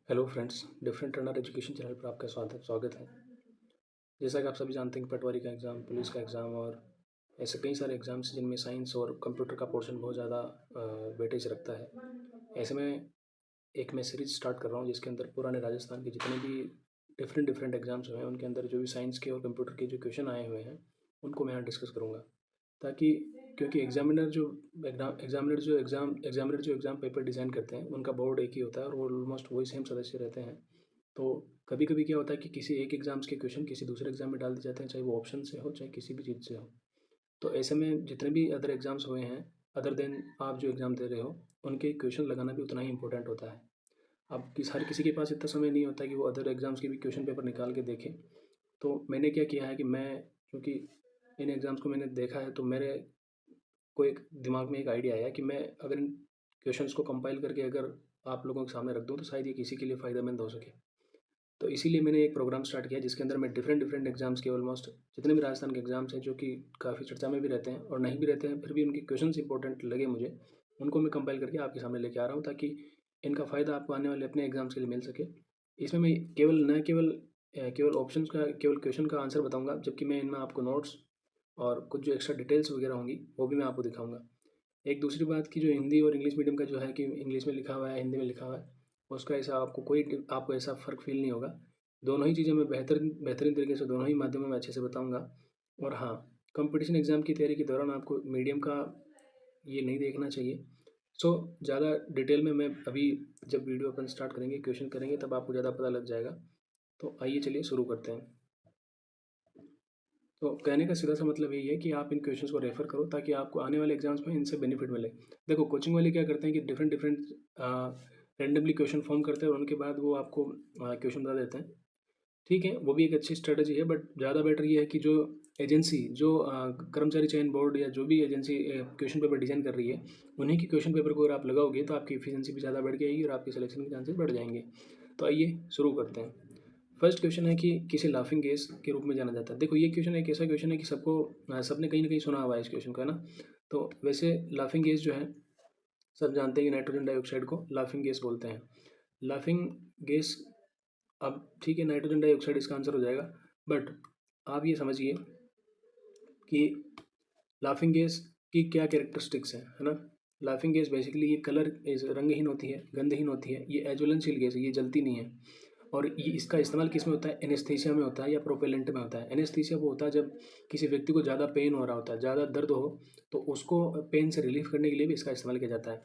Hello friends, different runner education channel पर आपका स्वागत है। जैसा कि आप सभी जानते हैं कि पटवारी का एग्ज़ाम, पुलिस का एग्ज़ाम और ऐसे कई सारे एग्ज़ाम्स हैं जिनमें साइंस और कंप्यूटर का पोर्शन बहुत ज़्यादा वेटेज रखता है। ऐसे में एक मैं सीरीज़ स्टार्ट कर रहा हूँ जिसके अंदर पुराने राजस्थान के जितने भी डिफरेंट डिफरेंट एग्ज़ाम्स हुए हैं उनके अंदर जो भी साइंस के और कंप्यूटर के जो क्वेश्चन आए हुए हैं उनको मैं यहाँ डिस्कस करूँगा। ताकि क्योंकि एग्जामिनर जो एग्ज़ाम पेपर डिज़ाइन करते हैं उनका बोर्ड एक ही होता है और वो ऑलमोस्ट वही सेम सदस्य रहते हैं। तो कभी कभी क्या होता है कि किसी एक एग्ज़ाम्स के क्वेश्चन किसी दूसरे एग्ज़ाम में डाल दिए जाते हैं, चाहे वो ऑप्शन से हो चाहे किसी भी चीज़ से हो। तो ऐसे में जितने भी अदर एग्ज़ाम्स हुए हैं, अदर देन आप जो एग्ज़ाम दे रहे हो, उनके क्वेश्चन लगाना भी उतना ही इंपॉर्टेंट होता है। अब हर किसी के पास इतना समय नहीं होता कि वो अदर एग्ज़ाम्स के भी क्वेश्चन पेपर निकाल के देखें। तो मैंने क्या किया है कि मैं, क्योंकि इन एग्ज़ाम्स को मैंने देखा है, तो मेरे को एक दिमाग में एक आइडिया आया कि मैं अगर इन क्वेश्चंस को कंपाइल करके अगर आप लोगों के सामने रख दूँ तो शायद ये किसी के लिए फ़ायदेमंद हो सके। तो इसीलिए मैंने एक प्रोग्राम स्टार्ट किया जिसके अंदर मैं डिफरेंट डिफरेंट एग्जाम्स के ऑलमोस्ट जितने भी राजस्थान के एग्जाम्स हैं जो कि काफ़ी चर्चा में भी रहते हैं और नहीं भी रहते हैं, फिर भी उनके क्वेश्चंस इंपॉर्टेंट लगे मुझे, उनको मैं कंपाइल करके आपके सामने लेके आ रहा हूँ ताकि इनका फ़ायदा आपको आने वाले अपने एग्जाम्स के लिए मिल सके। इसमें मैं केवल ऑप्शन का, केवल क्वेश्चन का आंसर बताऊँगा, जबकि मैं इनमें आपको नोट्स और कुछ जो एक्स्ट्रा डिटेल्स वगैरह होंगी वो भी मैं आपको दिखाऊँगा। एक दूसरी बात की जो हिंदी और इंग्लिश मीडियम का जो है कि इंग्लिश में लिखा हुआ है, हिंदी में लिखा हुआ है, उसका ऐसा आपको ऐसा फ़र्क फ़ील नहीं होगा। दोनों ही चीज़ें मैं बेहतरीन तरीके से दोनों ही माध्यमों में अच्छे से बताऊँगा। और हाँ, कॉम्पिटिशन एग्ज़ाम की तैयारी के दौरान आपको मीडियम का ये नहीं देखना चाहिए। सो ज़्यादा डिटेल में मैं अभी, जब वीडियो अपन स्टार्ट करेंगे, क्वेश्चन करेंगे, तब आपको ज़्यादा पता लग जाएगा। तो आइए चलिए शुरू करते हैं। तो कहने का सीधा सा मतलब यही है कि आप इन क्वेश्चंस को रेफर करो ताकि आपको आने वाले एग्जाम्स में इनसे बेनिफिट मिले। देखो, कोचिंग वाले क्या करते हैं कि different different randomly question form करते हैं और उनके बाद वो आपको क्वेश्चन बता देते हैं। ठीक है, वो भी एक अच्छी स्ट्रेटजी है, बट ज़्यादा बेटर ये है कि जो एजेंसी, जो कर्मचारी चयन बोर्ड या जो भी एजेंसी क्वेश्चन पेपर डिज़ाइन कर रही है, उन्हीं की क्वेश्चन पेपर को अगर आप लगाओगे तो आपकी एफिशिएंसी भी ज़्यादा बढ़ जाएगी और आपके सिलेक्शन के चांसेस बढ़ जाएंगे। तो आइए शुरू करते हैं। फर्स्ट क्वेश्चन है कि किसे लाफिंग गैस के रूप में जाना जाता है। देखो, ये क्वेश्चन एक ऐसा क्वेश्चन है कि सबने कहीं ना कहीं सुना हुआ है इस क्वेश्चन को, है ना। तो वैसे लाफिंग गैस जो है, सब जानते हैं कि नाइट्रोजन डाइऑक्साइड को लाफिंग गैस बोलते हैं। लाफिंग गैस, अब ठीक है, नाइट्रोजन डाइऑक्साइड इसका आंसर हो जाएगा। बट आप ये समझिए कि लाफिंग गैस की क्या कैरेक्टरिस्टिक्स है ना। लाफिंग गैस बेसिकली ये कलर रंगहीन होती है, गंधहीन होती है, ये एज्वलनशील गैस है, ये जलती नहीं है। और ये इसका इस्तेमाल किस में होता है? एनेस्थीसिया में होता है या प्रोपेलेंट में होता है। एनेस्थीसिया वो होता है जब किसी व्यक्ति को ज़्यादा पेन हो रहा होता है, ज़्यादा दर्द हो, तो उसको पेन से रिलीफ करने के लिए भी इसका इस्तेमाल किया जाता है।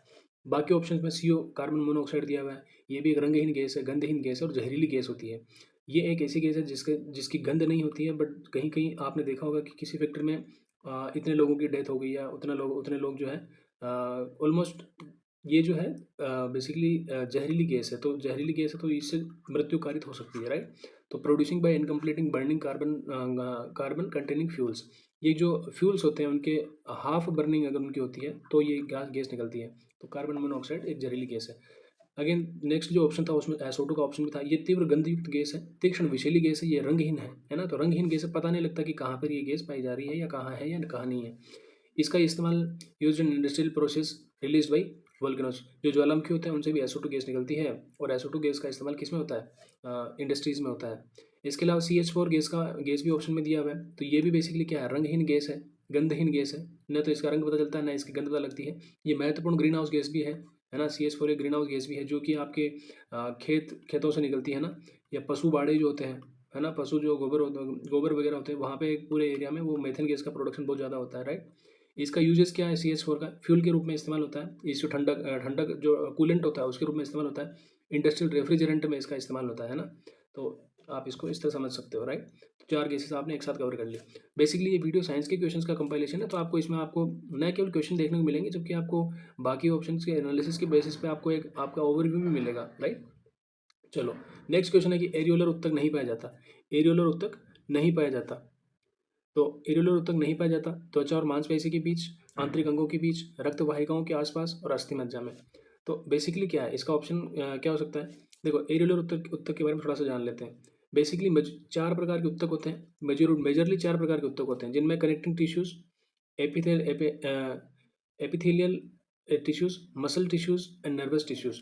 बाकी ऑप्शन में CO, कार्बन मोनोऑक्साइड दिया हुआ है। ये भी एक रंगहीन गैस है, गंधहीन गैस है और जहरीली गैस होती है। ये एक ऐसी गैस है जिसकी गंध नहीं होती है, बट कहीं कहीं आपने देखा होगा कि किसी फैक्ट्री में इतने लोगों की डेथ हो गई या उतने लोग जो है ऑलमोस्ट, ये जो है बेसिकली जहरीली गैस है। तो जहरीली गैस है तो इससे मृत्यु कारित हो सकती है, राइट। तो producing by incompleting burning carbon containing fuels, ये जो फ्यूल्स होते हैं उनके हाफ बर्निंग अगर उनकी होती है तो ये गैस निकलती है। तो कार्बन मोनोऑक्साइड एक जहरीली गैस है। अगेन नेक्स्ट जो ऑप्शन था उसमें एसO2 का ऑप्शन भी था। ये तीव्र गंधयुक्त गैस है, तीक्ष्ण विषैली गैस है, ये रंगहीन है ना। तो रंगहीन गैस है, पता नहीं लगता कि कहाँ पर ये गैस पाई जा रही है या कहाँ नहीं है। इसका इस्तेमाल use in industrial process release by volcanoes, जो ज्वालामुखी होते हैं उनसे भी एसO2 गैस निकलती है और एसO2 गैस का इस्तेमाल किस में होता है? इंडस्ट्रीज में होता है। इसके अलावा CH4 गैस भी ऑप्शन में दिया हुआ है। तो ये भी बेसिकली क्या है? रंगहीन गैस है, गंधहीन गैस है। न तो इसका रंग पता चलता है ना इसकी गंध पता लगती है। ये महत्वपूर्ण ग्रीन हाउस गैस भी है ना। CH4 एक ग्रीन हाउस गैस भी है जो कि आपके खेतों से निकलती है ना, या पशु बाड़े जो होते हैं, है ना, पशु जो गोबर वगैरह होते हैं, वहाँ पे पूरे एरिया में वो मेथेन गैस का प्रोडक्शन बहुत ज़्यादा होता है, राइट। इसका यूजेस क्या है? CH4 का फ्यूल के रूप में इस्तेमाल होता है। इस जो ठंडक जो कूलेंट होता है उसके रूप में इस्तेमाल होता है। इंडस्ट्रियल रेफ्रिजरेंट में इसका इस्तेमाल होता है ना। तो आप इसको इस तरह समझ सकते हो, राइट। तो 4 केसेस आपने एक साथ कवर कर लिए। बेसिकली ये वीडियो साइंस के क्वेश्चंस का कंपाइलेशन है, तो आपको इसमें आपको न केवल क्वेश्चन देखने को मिलेंगे, जबकि आपको बाकी ऑप्शंस के एनालिसिस के बेसिस पे आपको एक आपका ओवरव्यू भी मिलेगा, राइट। चलो, नेक्स्ट क्वेश्चन है कि एरियोलर उत्तक नहीं पाया जाता। एरियोलर उत्तक नहीं पाया जाता। तो एरियोलर उत्तक नहीं पाया जाता त्वचा और मांसपेशी के बीच, आंतरिक अंगों के बीच, रक्त वाहिकाओं के आसपास और अस्थि मज्जा में। तो बेसिकली क्या है इसका ऑप्शन? क्या हो सकता है? देखो, एरियोलर उत्तक के बारे में थोड़ा सा जान लेते हैं। बेसिकली 4 प्रकार के उत्तक होते हैं। मेजरली 4 प्रकार के उत्तक होते हैं, जिनमें connecting tissues, epithelial tissues, muscle tissues and nervous tissues.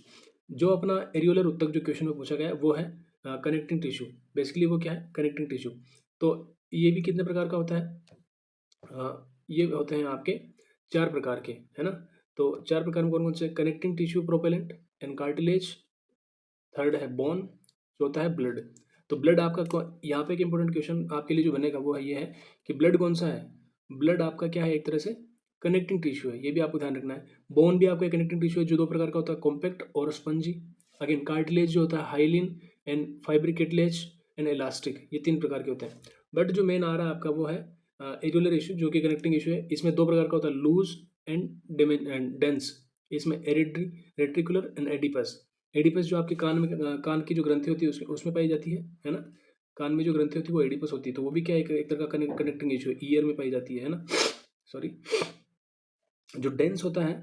जो अपना एरियोलर उत्तक जो क्वेश्चन में पूछा गया है वो है कनेक्टिंग टिश्यू। बेसिकली वो क्या है, कनेक्टिंग टिश्यू। तो ये भी कितने प्रकार का होता है, ये होते हैं आपके 4 प्रकार के, है ना। तो 4 प्रकार में कौन कौन से, connecting tissue propellant and cartilage, third है बोन, चौथा है ब्लड। तो ब्लड आपका यहाँ पे एक इंपॉर्टेंट क्वेश्चन आपके लिए जो बनेगा वो है ये है कि ब्लड कौन सा है। ब्लड आपका क्या है, एक तरह से कनेक्टिंग टिश्यू है, ये भी आपको ध्यान रखना है। बोन भी आपका कनेक्टिंग टिश्यू है जो 2 प्रकार का होता है, कॉम्पैक्ट और स्पंजी। अगेन कार्टिलेज जो होता है हाइलिन एंड फाइब्रिकेटलेज एंड इलास्टिक, ये 3 प्रकार के होते हैं। बट जो मेन आ रहा है आपका वो है एरियोलर इशू जो कि कनेक्टिंग इशू है। इसमें 2 प्रकार का होता है, लूज एंड डेंस। इसमें एरिड्री, रेट्रिकुलर एंड एडिपस। एडिपस जो आपके कान में कान की जो ग्रंथि होती है उसमें पाई जाती है ना। कान में जो ग्रंथि होती है वो एडिपस होती है, तो वो भी क्या है, एक तरह का कनेक्टिंग इशू है, ईयर में पाई जाती है ना। सॉरी। जो डेंस होता है,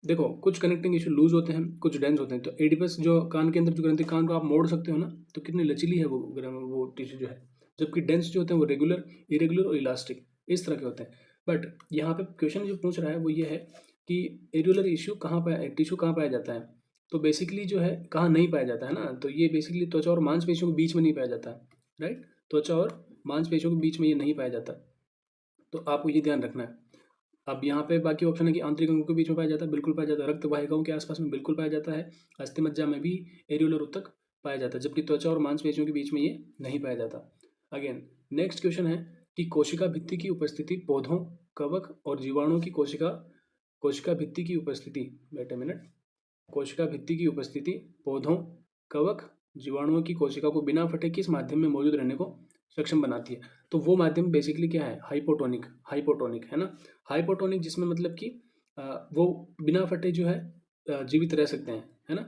देखो कुछ कनेक्टिंग इशू लूज होते हैं, कुछ डेंस होते हैं। तो एडिपस जो कान के अंदर जो ग्रंथि, कान को आप मोड़ सकते हो ना, तो कितनी लचीली है वो टिश्यू जो है। जबकि डेंस जो होते हैं वो रेगुलर, इरेगुलर और इलास्टिक, इस तरह के होते हैं। बट यहाँ पे क्वेश्चन जो पूछ रहा है वो ये है कि एरियोलर इश्यू कहाँ पाया, टिश्यू कहाँ पाया जाता है। तो बेसिकली जो है कहाँ नहीं पाया जाता है ना, तो ये बेसिकली त्वचा और मांसपेशियों के बीच में नहीं पाया जाता है, राइट। त्वचा और मांसपेशियों के बीच में ये नहीं पाया जाता, तो आपको ये ध्यान रखना है। अब यहाँ पे बाकी ऑप्शन है कि आंतरिक अंगों के बीच में पाया जाता है, बिल्कुल पाया जाता है। रक्त वाहिकाओं के आसपास में बिल्कुल पाया जाता है। अस्थिमज्जा में भी एरियोलर उत्तक पाया जाता है, जबकि त्वचा और मांसपेशियों के बीच में ये नहीं पाया जाता। अगेन नेक्स्ट क्वेश्चन है कि कोशिका भित्ति की उपस्थिति पौधों, कवक और जीवाणुओं की कोशिका कोशिका भित्ति की उपस्थिति, वेट अ मिनट, कोशिका भित्ति की उपस्थिति पौधों, कवक, जीवाणुओं की कोशिका को बिना फटे किस माध्यम में मौजूद रहने को सक्षम बनाती है। तो वो माध्यम बेसिकली क्या है, हाइपोटोनिक, हाइपोटोनिक है ना। हाइपोटोनिक जिसमें मतलब कि वो बिना फटे जो है जीवित रह सकते हैं, है ना।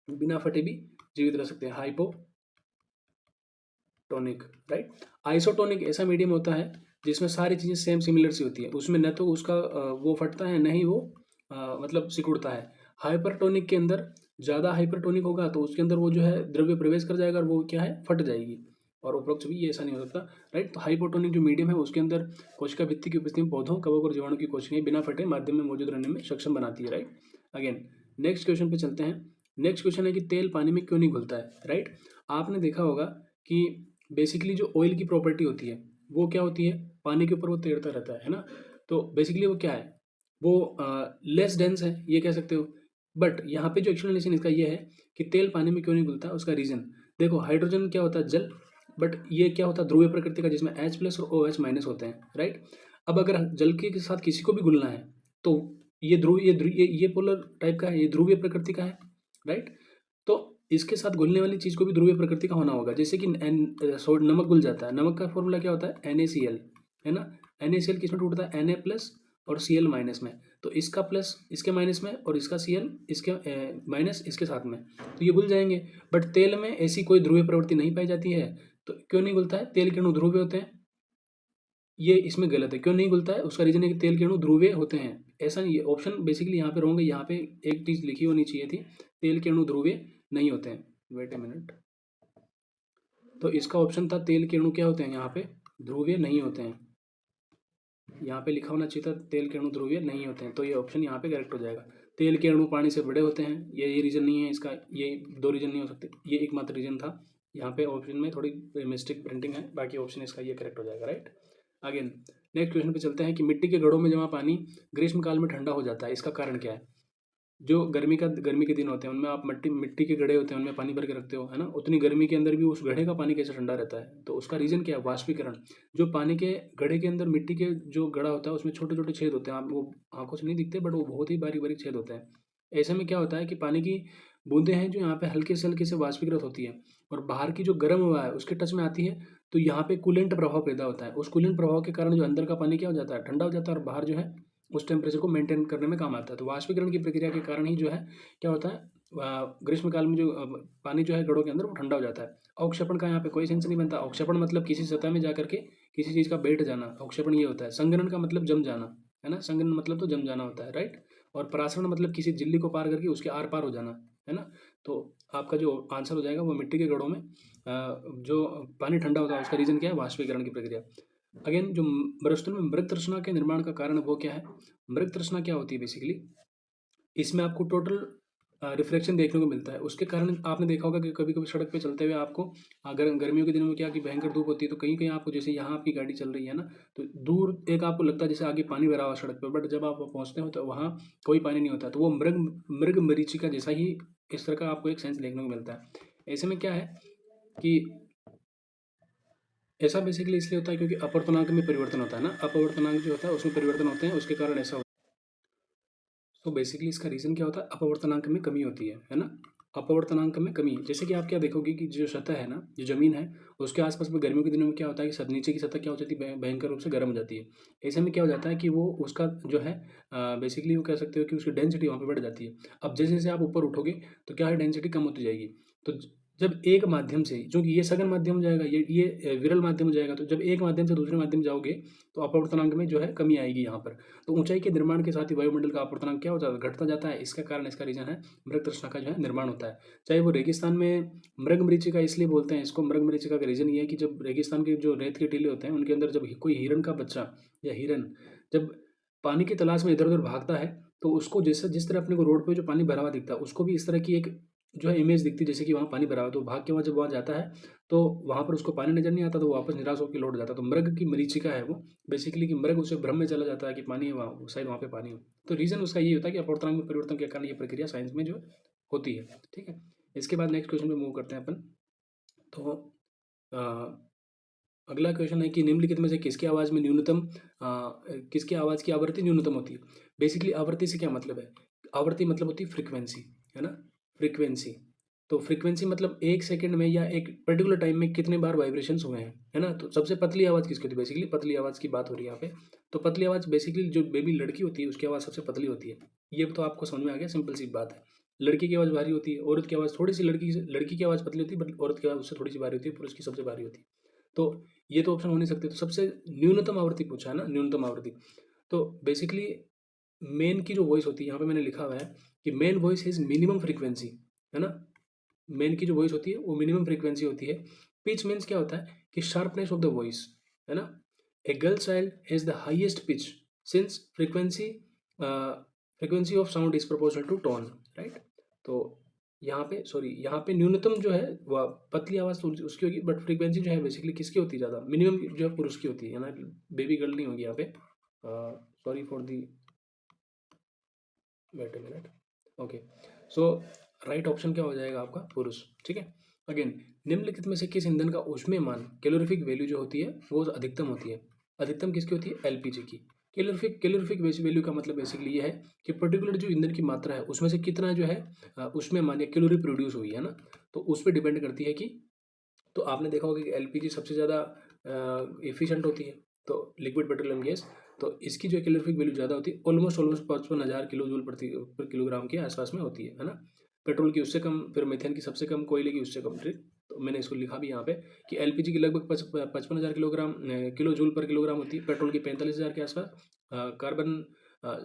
बिना फटे भी जीवित रह सकते हैं, हाइपोटोनिक, राइट। आइसोटोनिक ऐसा मीडियम होता है जिसमें सारी चीज़ें सेम सिमिलर सी होती है, उसमें न तो उसका वो फटता है, न ही वो मतलब सिकुड़ता है। हाइपरटोनिक के अंदर ज़्यादा हाइपरटोनिक होगा तो उसके अंदर वो जो है द्रव्य प्रवेश कर जाएगा और वो क्या है, फट जाएगी। और उपरोक्त भी ये ऐसा नहीं हो सकता, राइट। तो हाइपोटोनिक जो मीडियम है उसके अंदर कोशिका भित्ति की उपस्थिति में पौधों, कवक और जीवाणु की कोशिकाएं बिना फटे माध्यम में मौजूद रहने में सक्षम बनाती है, राइट। अगेन नेक्स्ट क्वेश्चन पे चलते हैं। नेक्स्ट क्वेश्चन है कि तेल पानी में क्यों नहीं घुलता है, राइट। आपने देखा होगा कि बेसिकली जो ऑयल की प्रॉपर्टी होती है वो क्या होती है, पानी के ऊपर वो तैरता रहता है ना। तो बेसिकली वो क्या है, वो लेस डेंस है, ये कह सकते हो। बट यहाँ पे जो एक्सप्लेनेशन इसका ये है कि तेल पानी में क्यों नहीं घुलता, उसका रीजन देखो, हाइड्रोजन क्या होता है, जल। बट ये क्या होता है, ध्रुवीय प्रकृति का, जिसमें H प्लस और OH माइनस होते हैं, राइट। अब अगर जल के साथ किसी को भी घुलना है तो ये ये पोलर टाइप का है, ये ध्रुवीय प्रकृति का है, राइट। तो इसके साथ घुलने वाली चीज को भी ध्रुवीय प्रकृति का होना होगा। जैसे कि नमक घुल जाता है, नमक का फॉर्मूला क्या होता है, NaCl, है ना। NaCl किसमें टूटता है, Na प्लस और Cl माइनस में। तो इसका प्लस इसके माइनस में और इसका Cl इसके माइनस इसके साथ में, तो ये घुल जाएंगे। बट तेल में ऐसी कोई ध्रुवीय प्रवृत्ति नहीं पाई जाती है, तो क्यों नहीं घुलता है, तेल के अणु ध्रुवीय होते हैं। ये इसमें गलत है, क्यों नहीं घुलता है, उसका रीजन है कि तेल के अणु ध्रुवीय होते हैं। ऐसा नहीं, ये ऑप्शन बेसिकली यहाँ पे रॉन्ग है, यहाँ पे एक चीज लिखी होनी चाहिए थी, तेल के अणु ध्रुवीय नहीं होते हैं। वेट ए मिनट, तो इसका ऑप्शन था तेल के अणु क्या होते हैं, यहाँ पे ध्रुवीय नहीं होते हैं। यहाँ पे लिखा होना चाहिए था तेल के अणु ध्रुवीय नहीं होते हैं, तो ये ऑप्शन यहाँ पे करेक्ट हो जाएगा। तेल के अणु पानी से बड़े होते हैं, ये रीजन नहीं है इसका, ये 2 रीजन नहीं हो सकते, ये एकमात्र रीजन था। यहाँ पे ऑप्शन में थोड़ी मिस्टेक प्रिंटिंग है, बाकी ऑप्शन इसका ये करेक्ट हो जाएगा, राइट। अगेन नेक्स्ट क्वेश्चन पे चलते हैं कि मिट्टी के घड़ों में जमा पानी ग्रीष्म काल में ठंडा हो जाता है, इसका कारण क्या है। जो गर्मी के दिन होते हैं उनमें आप मिट्टी मिट्टी के घड़े होते हैं उनमें पानी भर के रखते हो, है ना। उतनी गर्मी के अंदर भी उस घड़े का पानी कैसे ठंडा रहता है, तो उसका रीजन क्या है, वाष्पीकरण। जो पानी के घड़े के अंदर मिट्टी के जो घड़ा होता है उसमें छोटे छोटे छेद होते हैं, आप वो आंखों से नहीं दिखते बट वो बहुत ही बारीक बारीक छेद होते हैं। ऐसे में क्या होता है कि पानी की बूंदें हैं जो यहाँ पे हल्के से वाष्पीकृत होती है और बाहर की जो गर्म हवा है उसके टच में आती है, तो यहाँ पे कूलेंट प्रभाव पैदा होता है। उस कूलेंट प्रभाव के कारण जो अंदर का पानी क्या हो जाता है, ठंडा हो जाता है और बाहर जो है उस टेम्परेचर को मेंटेन करने में काम आता है। तो वाष्पीकरण की प्रक्रिया के कारण ही जो है क्या होता है, ग्रीष्म काल में जो पानी जो है घड़ों के अंदर वो ठंडा हो जाता है। अवक्षेपण का यहाँ पे कोई सेंस नहीं बनता। अवक्षेपण मतलब किसी सतह में जाकर के किसी चीज़ का बैठ जाना, अवक्षेपण ये होता है। संघनन का मतलब जम जाना, है ना, संघनन मतलब तो जम जाना होता है, राइट। और परासरण मतलब किसी झिल्ली को पार करके उसके आर पार हो जाना, है ना। तो आपका जो आंसर हो जाएगा वो मिट्टी के घड़ों में जो पानी ठंडा होता है उसका रीजन क्या है, वाष्पीकरण की प्रक्रिया। अगेन जो मरुस्थल में मृग तृष्णा के निर्माण का कारण वो क्या है, मृग तृष्णा क्या होती है बेसिकली, इसमें आपको टोटल रिफ्लेक्शन देखने को मिलता है। उसके कारण आपने देखा होगा कि कभी-कभी सड़क पे चलते हुए आपको अगर गर्मियों के दिनों में क्या कि भयंकर धूप होती है, तो कहीं-कहीं आपको जैसे यहाँ आपकी गाड़ी चल रही है ना, तो दूर एक आपको लगता है जैसे आगे पानी भरा हुआ सड़क पे, बट जब आप पहुँचते हो तो वहाँ कोई पानी नहीं होता। तो वो मृग मरीचिका जैसा ही इस तरह का आपको एक सेंस देखने को मिलता है। ऐसे में क्या है कि ऐसा बेसिकली इसलिए होता है क्योंकि अपवर्तनांक में परिवर्तन होता है ना, अपवर्तनांक जो होता है उसमें परिवर्तन होते हैं, उसके कारण ऐसा होता है। तो बेसिकली इसका रीज़न क्या होता है, अपवर्तनांक में कमी होती है ना? अपवर्तनांक में कमी, जैसे कि आप क्या देखोगे कि जो सतह है ना, जो ज़मीन है, उसके आस-पास में गर्मियों के दिनों में क्या होता है कि नीचे की सतह क्या हो जाती है, भयंकर रूप से गर्म हो जाती है। ऐसे में क्या हो जाता है कि वो उसका जो है बेसिकली वो कह सकते हो कि उसकी डेंसिटी वहाँ पे बढ़ जाती है। अब जैसे-जैसे आप ऊपर उठोगे, तो क्या है, डेंसिटी कम होती जाएगी। तो जब एक माध्यम से, चूँकि ये सघन माध्यम हो जाएगा, ये विरल माध्यम हो जाएगा, तो जब एक माध्यम से दूसरे माध्यम जाओगे, तो अपवर्तनांक में जो है कमी आएगी यहाँ पर। तो ऊंचाई के निर्माण के साथ ही वायुमंडल का अपवर्तनांक क्या हो जाता है, घटता जाता है। इसका कारण, इसका रीजन है मृग तृष्णा का जो है निर्माण होता है। चाहे वो रेगिस्तान में मृग मरीचिका इसलिए बोलते हैं इसको मृग मरीचिका का रीजन ये है कि जब रेगिस्तान के जो रेत के टीले होते हैं उनके अंदर जब कोई हिरन का बच्चा या हिरन जब पानी की तलाश में इधर उधर भागता है, तो उसको जैसे जिस तरह अपने को रोड पे जो पानी भरा हुआ दिखता है, उसको भी इस तरह की एक जो है इमेज दिखती है, जैसे कि वहाँ पानी भरा हुआ है। तो भाग के वहाँ जब वहाँ जाता है, तो वहाँ पर उसको पानी नजर नहीं आता, तो वो वापस निराश होकर लौट जाता है। तो मृग की मरीचिका है वो बेसिकली, कि मृग उसे भ्रम में चला जाता है कि पानी है वहाँ, शायद वहाँ पे पानी हो। तो रीजन उसका ये होता है कि अपवर्तनांक में परिवर्तन के कारण ये प्रक्रिया साइंस में जो होती है। ठीक है, इसके बाद नेक्स्ट क्वेश्चन पे मूव करते हैं अपन। तो अ, अगला क्वेश्चन है कि निम्नलिखित में से किसकी आवाज़ में किसकी आवाज़ की आवृत्ति न्यूनतम होती है। बेसिकली आवृत्ति से क्या मतलब है, आवृत्ति मतलब होती है फ्रीक्वेंसी, है ना, फ्रीक्वेंसी। तो फ्रीक्वेंसी मतलब एक सेकंड में या एक पर्टिकुलर टाइम में कितने बार वाइब्रेशंस हुए हैं, है ना। तो सबसे पतली आवाज़ किसकी होती है, बेसिकली पतली आवाज़ की बात हो रही है यहाँ पे। तो पतली आवाज़ बेसिकली जो बेबी लड़की होती है उसकी आवाज़ सबसे पतली होती है। ये तो आपको समझ में आ गया, सिंपल सी बात है। लड़की की आवाज़ भारी होती है, औरत की आवाज़ थोड़ी सी, लड़की की आवाज़ पतली होती है, बट औरत की आवाज़ उससे थोड़ी सी भारी होती है, पुरुष की सबसे भारी होती है। तो ये तो ऑप्शन हो नहीं सकते। तो सबसे न्यूनतम आवृत्ति पूछा है ना, न्यूनतम आवृत्ति। तो बेसिकली मेन की जो वॉइस होती है, यहाँ पे मैंने लिखा हुआ है कि main voice is minimum frequency, है ना। मेन की जो वॉइस होती है वो मिनिमम फ्रीक्वेंसी होती है। पिच मीन्स क्या होता है कि शार्पनेस ऑफ द वॉइस, है ना। A girl child has the highest pitch since frequency of sound is proportional to tone, right. तो यहाँ पे सॉरी, यहाँ पे न्यूनतम जो है वह पतली आवाज़ तो उसकी होगी, बट फ्रीक्वेंसी जो है बेसिकली किसकी होती है ज़्यादा, मिनिमम जो है पुरुष की होती है ना, बेबी गर्ल नहीं होगी यहाँ पे। Sorry for the, wait a minute. Okay, so right option क्या हो जाएगा आपका, पुरुष। ठीक है, अगेन निम्नलिखित में से किस ईंधन का ऊष्मीयमान कैलोरीफिक वैल्यू जो होती है वो अधिकतम होती है। अधिकतम किसकी होती है, एलपीजी की। कैलोरीफिक वैल्यू का मतलब बेसिकली ये है कि पर्टिकुलर जो ईंधन की मात्रा है उसमें से कितना जो है ऊष्मीयमान या कैलोरी प्रोड्यूस हुई है ना, तो उस पर डिपेंड करती है कि, तो आपने देखा होगा कि एलपीजी सबसे ज़्यादा एफिशिएंट होती है, तो लिक्विड पेट्रोलियम गैस। तो इसकी जो कैलोरीफिक वैल्यू ज़्यादा होती है, ऑलमोस्ट ऑलमोस्ट 55,000 किलो जूल पर किलोग्राम के आसपास में होती है ना। पेट्रोल की उससे कम, फिर मीथेन की सबसे कम, कोयले की उससे कम। ठीक, तो मैंने इसको लिखा भी यहाँ पे कि एलपीजी की लगभग 55,000 किलो जूल पर किलोग्राम होती है, पेट्रोल की 45,000 के आसपास। कार्बन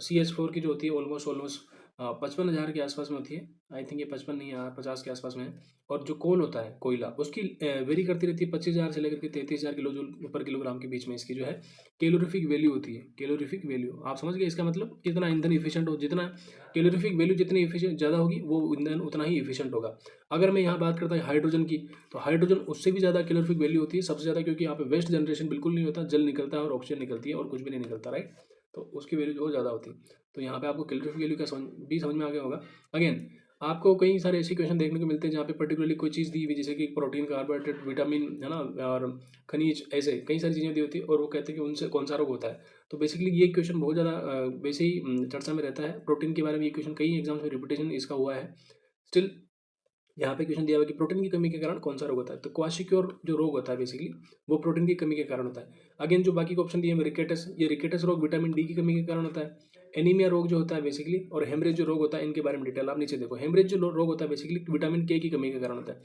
CH4 की जो होती है ऑलमोस्ट ऑलमोस्ट 55,000 के आसपास में होती है। आई थिंक ये 55 नहीं है, 50 के आसपास में है। और जो कोल होता है, कोयला, उसकी वेरी करती रहती है 25,000 से लेकर के 33,000 किलो जूल पर किलोग्राम के बीच में इसकी जो है कैलोरीफिक वैल्यू होती है। कैलोरीफिक वैल्यू आप समझ गए, इसका मतलब कितना ईंधन इफिशिएंट हो, जितना कैलोरीफिक वैल्यू जितनी इफिशिएंट ज़्यादा होगी वो ईंधन उतना ही इफिशिएंट होगा। अगर मैं यहाँ बात करता हूँ हाइड्रोजन की, तो हाइड्रोजन उससे भी ज़्यादा कैलोरीफिक वैल्यू होती है, सबसे ज़्यादा, क्योंकि यहाँ पे वेस्ट जनरेशन बिल्कुल नहीं होता, जल निकलता है और ऑक्सीजन निकलती है और कुछ भी नहीं निकलता, राइट। तो उसकी वैल्यू बहुत ज़्यादा होती है। तो यहाँ पे आपको कैलोरीफिक वैल्यू का समझ में आ गया होगा। अगेन आपको कई सारे ऐसे क्वेश्चन देखने को मिलते हैं जहाँ पे पर्टिकुलरली कोई चीज़ दी हुई, जैसे कि प्रोटीन, कार्बोहाइड्रेट, विटामिन, है ना, और खनिज, ऐसे कई सारी चीज़ें दी होती है और वो कहते हैं कि उनसे कौन सा रोग होता है। तो बेसिकली ये क्वेश्चन बहुत ज़्यादा वैसे ही चर्चा में रहता है। प्रोटीन के बारे में ये क्वेश्चन कई एग्जाम्स में रिपीटेशन इसका हुआ है। स्टिल यहाँ पे क्वेश्चन दिया हुआ है कि प्रोटीन की कमी के कारण कौन सा रोग होता है। तो क्वाशिक्योर जो रोग होता है बेसिकली वो प्रोटीन की कमी के कारण होता है। अगेन जो बाकी के ऑप्शन दिए हैं, रिकेटस, ये रिकेटस रोग विटामिन डी की कमी के कारण होता है। एनीमिया रोग जो होता है बेसिकली, और हेमरेज जो रोग होता है, इनके बारे में डिटेल आप नीचे देखो। हेमरेज जो रोग होता है बेसिकली विटामिन के की कमी के कारण होता है।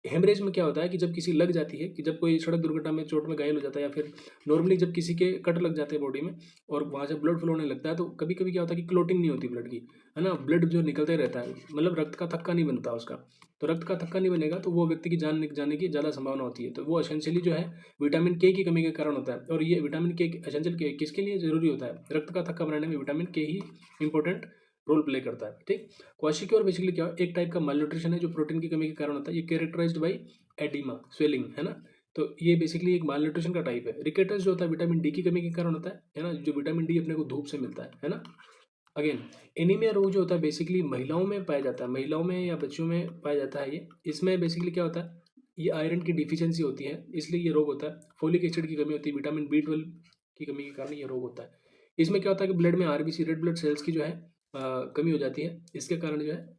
हेमरेज में क्या होता है कि जब किसी लग जाती है, कि जब कोई सड़क दुर्घटना में चोट में घायल हो जाता है, या फिर नॉर्मली जब किसी के कट लग जाते हैं बॉडी में और वहाँ से ब्लड फ्लो होने लगता है, तो कभी कभी क्या होता है कि क्लोटिंग नहीं होती ब्लड की, है ना, ब्लड जो निकलते रहता है, मतलब रक्त का थक्का नहीं बनता उसका। तो रक्त का थक्का नहीं बनेगा तो वो व्यक्ति की जान जाने की ज़्यादा संभावना होती है। तो वो एसेंशियली जो है विटामिन के की कमी के कारण होता है। और ये विटामिन के एसेंशियल के किसके लिए ज़रूरी होता है, रक्त का थक्का बनाने में विटामिन के ही इंपॉर्टेंट रोल प्ले करता है, ठीक। क्वाशिक्योर बेसिकली क्या है, एक टाइप का मालन्यूट्रिशन है जो प्रोटीन की कमी के कारण होता है। ये कैरेक्टराइज्ड बाई एडिमा, स्वेलिंग, है ना। तो ये बेसिकली एक मालन्यूट्रिशन का टाइप है। रिकेटस जो होता है विटामिन डी की कमी के कारण होता है ना, जो विटामिन डी अपने को धूप से मिलता है ना। अगेन एनीमिया रोग जो होता है बेसिकली महिलाओं में पाया जाता है, महिलाओं में या बच्चों में पाया जाता है ये। इसमें बेसिकली क्या होता है, ये आयरन की डिफिशियंसी होती है, इसलिए ये रोग होता है। फोलिक एसिड की कमी होती है, विटामिन B12 की कमी के कारण ये रोग होता है। इसमें क्या होता है कि ब्लड में आरबीसी, रेड ब्लड सेल्स की जो है कमी हो जाती है, इसके कारण जो है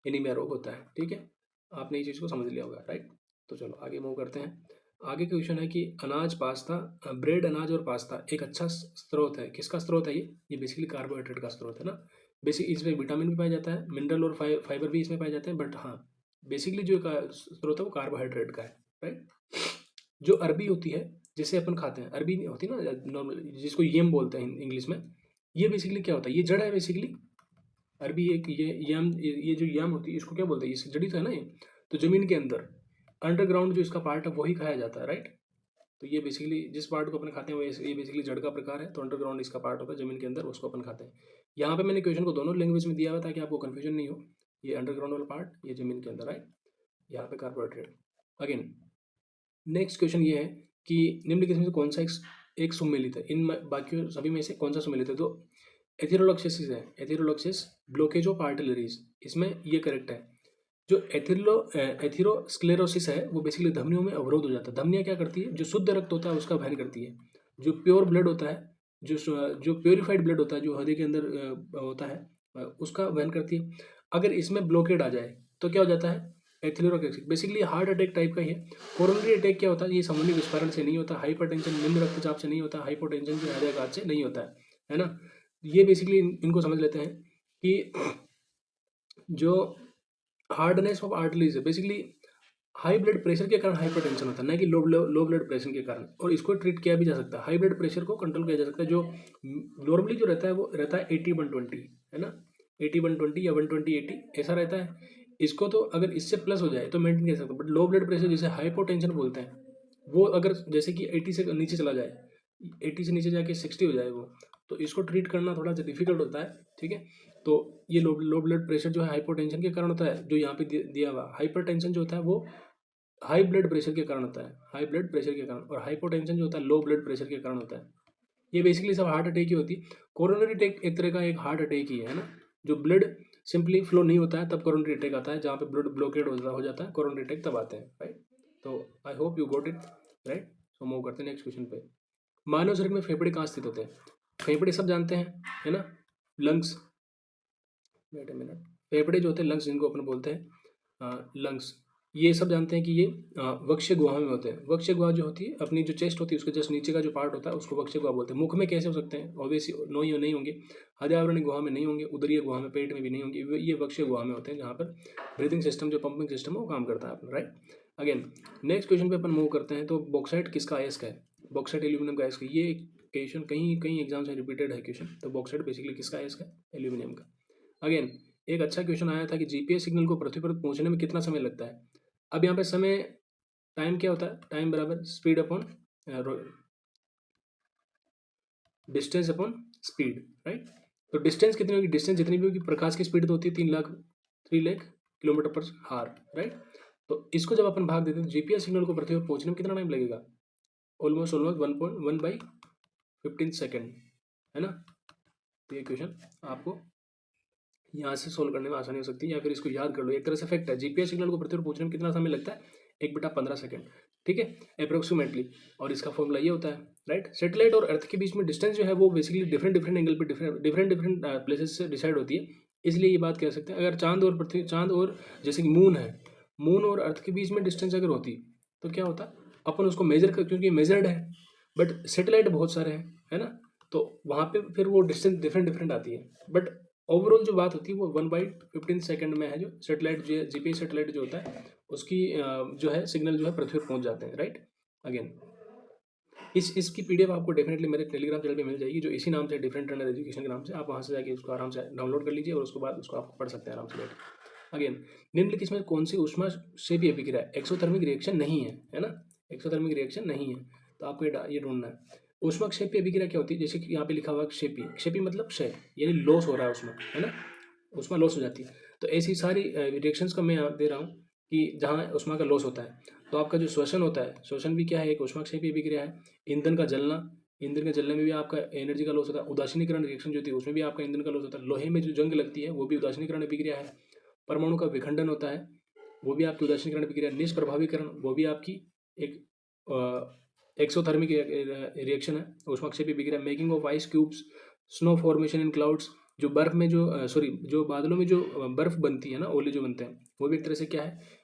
एनीमिया रोग होता है, ठीक है। आपने ये चीज़ को समझ लिया होगा, राइट। तो चलो आगे मूव करते हैं। आगे का क्वेश्चन है कि अनाज, पास्ता, ब्रेड, अनाज और पास्ता एक अच्छा स्रोत है, किसका स्रोत है ये बेसिकली कार्बोहाइड्रेट का स्रोत है ना। बेसिक इसमें विटामिन भी पाया जाता है, मिनरल और फाइबर भी इसमें पाए जाते हैं, बट हाँ बेसिकली जो स्रोत है वो कार्बोहाइड्रेट का है, राइट। जो अरबी होती है जिसे अपन खाते हैं, अरबी होती है ना नॉर्मल, जिसको येम बोलते हैं इंग्लिश में, ये बेसिकली क्या होता है, ये जड़ है बेसिकली। अरबी एक ये जो याम होती है इसको क्या बोलते हैं, ये जड़ी तो है ना ये। तो जमीन के अंदर अंडरग्राउंड जो इसका पार्ट है वही खाया जाता है, राइट। तो ये बेसिकली जिस पार्ट को अपन खाते हैं वो ये बेसिकली जड़ का प्रकार है। तो अंडरग्राउंड इसका पार्ट होता है जमीन के अंदर, उसको अपन खाते हैं। यहाँ पे मैंने क्वेश्चन को दोनों लैंग्वेज में दिया हुआ ताकि आपको कन्फ्यूजन नहीं हो। ये अंडरग्राउंड वाला पार्ट, ये जमीन के अंदर, राइट। यहाँ पे कार्बोहाइड्रेट। अगेन नेक्स्ट क्वेश्चन ये है कि निम्नलिखित में से कौन सा एक सुमेलित है, इन बाकी सभी में से कौन सा सुमेलित है। तो एथेरोलॉक्सिस है, एथेरोलॉक्सिस ब्लॉकेज ऑफ आर्टलरीज, इसमें ये करेक्ट है। जो एथेरोस्क्लेरोसिस है वो बेसिकली धमनियों में अवरोध हो जाता है। धमनियाँ क्या करती है, जो शुद्ध रक्त होता है उसका वहन करती है। जो प्योर ब्लड होता है, जो प्योरीफाइड ब्लड होता है, जो हृदय के अंदर होता है, उसका वहन करती है। अगर इसमें ब्लॉकेड आ जाए तो क्या हो जाता है, atherosclerosis. Basically heart attack type का ही है। कोरोनरी अटैक क्या होता है, ये संबंधी विस्फोरण से नहीं होता, हाइपरटेंशन निम्न रक्तचाप से नहीं होता, हाइपोटेंशन जो हृदयाघात से नहीं होता है ना। ये बेसिकली इनको समझ लेते हैं कि जो हार्डनेस ऑफ आर्टरीज है बेसिकली हाई ब्लड प्रेशर के कारण हाइपरटेंशन होता है, ना कि लो ब्लड प्रेशर के कारण। और इसको ट्रीट किया भी जा सकता है, हाई ब्लड प्रेशर को कंट्रोल किया जा सकता है। जो नॉर्मली जो रहता है वो रहता है 80-120, है ना। 80-120 या 120-80 ऐसा रहता है। इसको तो अगर इससे प्लस हो जाए तो मेंटेन कर सकते हैं, बट लो ब्लड प्रेशर जिसे हाइपोटेंशन बोलते हैं, वो अगर जैसे कि 80 से नीचे चला जाए, 80 से नीचे जाके 60 हो जाए वो, तो इसको ट्रीट करना थोड़ा सा डिफिकल्ट होता है, ठीक है। तो ये लो ब्लड प्रेशर जो है हाइपोटेंशन के कारण होता है। जो यहाँ पे दिया हुआ हाइपरटेंशन जो होता है वो हाई ब्लड प्रेशर के कारण होता है, हाई ब्लड प्रेशर के कारण। और हाइपोटेंशन जो होता है लो ब्लड प्रेशर के कारण होता है। ये बेसिकली सब हार्ट अटैक ही होती है। कोरोनरी अटैक एक तरह का एक हार्ट अटैक ही है ना। जो ब्लड सिंपली फ्लो नहीं होता है तब कोरोनरी अटैक आता है, जहाँ पे ब्लड ब्लॉकेड हो जाता है, कोरोनरी अटैक तब आते हैं, राइट। तो I hope you got it, right. So move करते हैं नेक्स्ट क्वेश्चन पे। मानव शरीर में फेफड़े कहाँ स्थित होते हैं, फेफड़े सब जानते हैं, है ना। लंग्स, वेट अ मिनट, फेफड़े जो होते हैं लंग्स जिनको अपन बोलते हैं लंग्स, ये सब जानते हैं कि ये वक्ष गुहा में होते हैं। वक्ष गुहा जो होती है अपनी जो चेस्ट होती है उसके जस्ट नीचे का जो पार्ट होता है उसको वक्ष गुहा बोलते हैं। मुख में कैसे हो सकते हैं, ऑब्वियसली नहीं होंगे, हृदयावरण गुहा में नहीं होंगे, उदरीय गुहा में, पेट में भी नहीं होंगे, ये वक्ष गुहा में होते हैं जहाँ पर ब्रीदिंग सिस्टम जो पंपिंग सिस्टम है वो काम करता है अपना, राइट। अगेन नेक्स्ट क्वेश्चन पे अपन मूव करते हैं। तो बॉक्साइट किसका अयस्क है, बॉक्साइट एल्यूमिनियम का अयस्क है। ये क्वेश्चन कहीं कहीं एग्जाम से रिपीटेड है क्वेश्चन। तो बॉक्साइट बेसिकली किसका अयस्क है, एल्यूमिनियम का। अगेन एक अच्छा क्वेश्चन आया था कि जीपीएस सिग्नल को पृथ्वी पर पहुंचने में कितना समय लगता है। अब यहाँ पे समय, टाइम क्या होता है, टाइम बराबर speed upon distance upon speed, right. तो डिस्टेंस कितनी होगी, डिस्टेंस जितनी भी होगी, प्रकाश की स्पीड तो होती है 3 लाख किलोमीटर पर हार, राइट। तो इसको जब अपन भाग देते हैं तो जीपीएस सिग्नल को पृथ्वी पर पहुंचने में कितना टाइम लगेगा, ऑलमोस्ट 1.1/15 सेकेंड, है ना। तो ये क्वेश्चन आपको यहाँ से सोल्व करने में आसानी हो सकती है, या फिर इसको याद कर लो, एक तरह से फैक्ट है। जीपीएस सिग्नल को पृथ्वी पर पहुंचने में कितना समय लगता है, 1/15 सेकंड, ठीक है, अप्रोक्सीमेटली। और इसका फॉर्मूला ये होता है, राइट। सैटेलाइट और अर्थ के बीच में डिस्टेंस जो है वो बेसिकली डिफरेंट एंगल पे डिफरेंट प्लेसेस से डिसाइड होती है। इसलिए ये बात कह सकते हैं, अगर चांद और जैसे कि मून है, मून और अर्थ के बीच में डिस्टेंस अगर होती तो क्या होता, अपन उसको मेजर कर, क्योंकि मेजर्ड है, बट सैटेलाइट बहुत सारे हैं, है ना। तो वहाँ पे फिर वो डिस्टेंस डिफरेंट आती है, बट ओवरऑल जो बात होती है वो 1/15 सेकंड में है। जो सैटेलाइट जो जीपीएस सैटेलाइट जो होता है उसकी जो है सिग्नल जो है पृथ्वी पर पहुंच जाते हैं, राइट। अगेन इसकी पीडीएफ आपको डेफिनेटली मेरे टेलीग्राम चैनल पे मिल जाएगी, जो इसी नाम से डिफरेंट ट्रेंडर एजुकेशन के नाम से। आप वहाँ से जाके उसको आराम से डाउनलोड कर लीजिए और उसके बाद उसको आप पढ़ सकते हैं आराम से बैठ। अगेन निम्नलिखित में कौन सी ऊष्मा से भी अभिक्रिया एक्सोथर्मिक रिएक्शन नहीं है, है ना। एक्सोथर्मिक रिएक्शन नहीं है, तो आपको ये ढूंढना है। ऊष्मक्षेपी अभिक्रिया क्या होती है? जैसे कि यहाँ पे लिखा हुआ है क्षेपी, क्षेपी मतलब क्षय, यानी लॉस हो रहा है ऊष्मा, है ना, ऊष्मा लॉस हो जाती है। तो ऐसी सारी रिएक्शंस का मैं यहाँ दे रहा हूँ कि जहाँ ऊष्मा का लॉस होता है। तो आपका जो श्वसन होता है, श्वसन भी क्या है, एक ऊष्मक्षेपी अभिक्रिया है। ईंधन का जलना, ईंधन के जलने में भी आपका एनर्जी का लॉस होता है। उदासीनीकरण रिएक्शन जो होती है उसमें भी आपका ईंधन का लॉस होता है। लोहे में जो जंग लगती है वो भी उदासीनीकरण अभिक्रिया है। परमाणु का विखंडन होता है, वो भी आपकी उदासीनीकरण अभिक्रिया। निष्प्रभावीकरण, वो भी आपकी एक एक्सोथर्मिक रिएक्शन है, ऊष्मक्षेपी अभिक्रिया। Making of ice cubes, snow formation in clouds, जो बर्फ में जो जो बादलों में जो बर्फ बनती है ना, ओले जो बनते हैं, वो भी एक तरह से क्या है,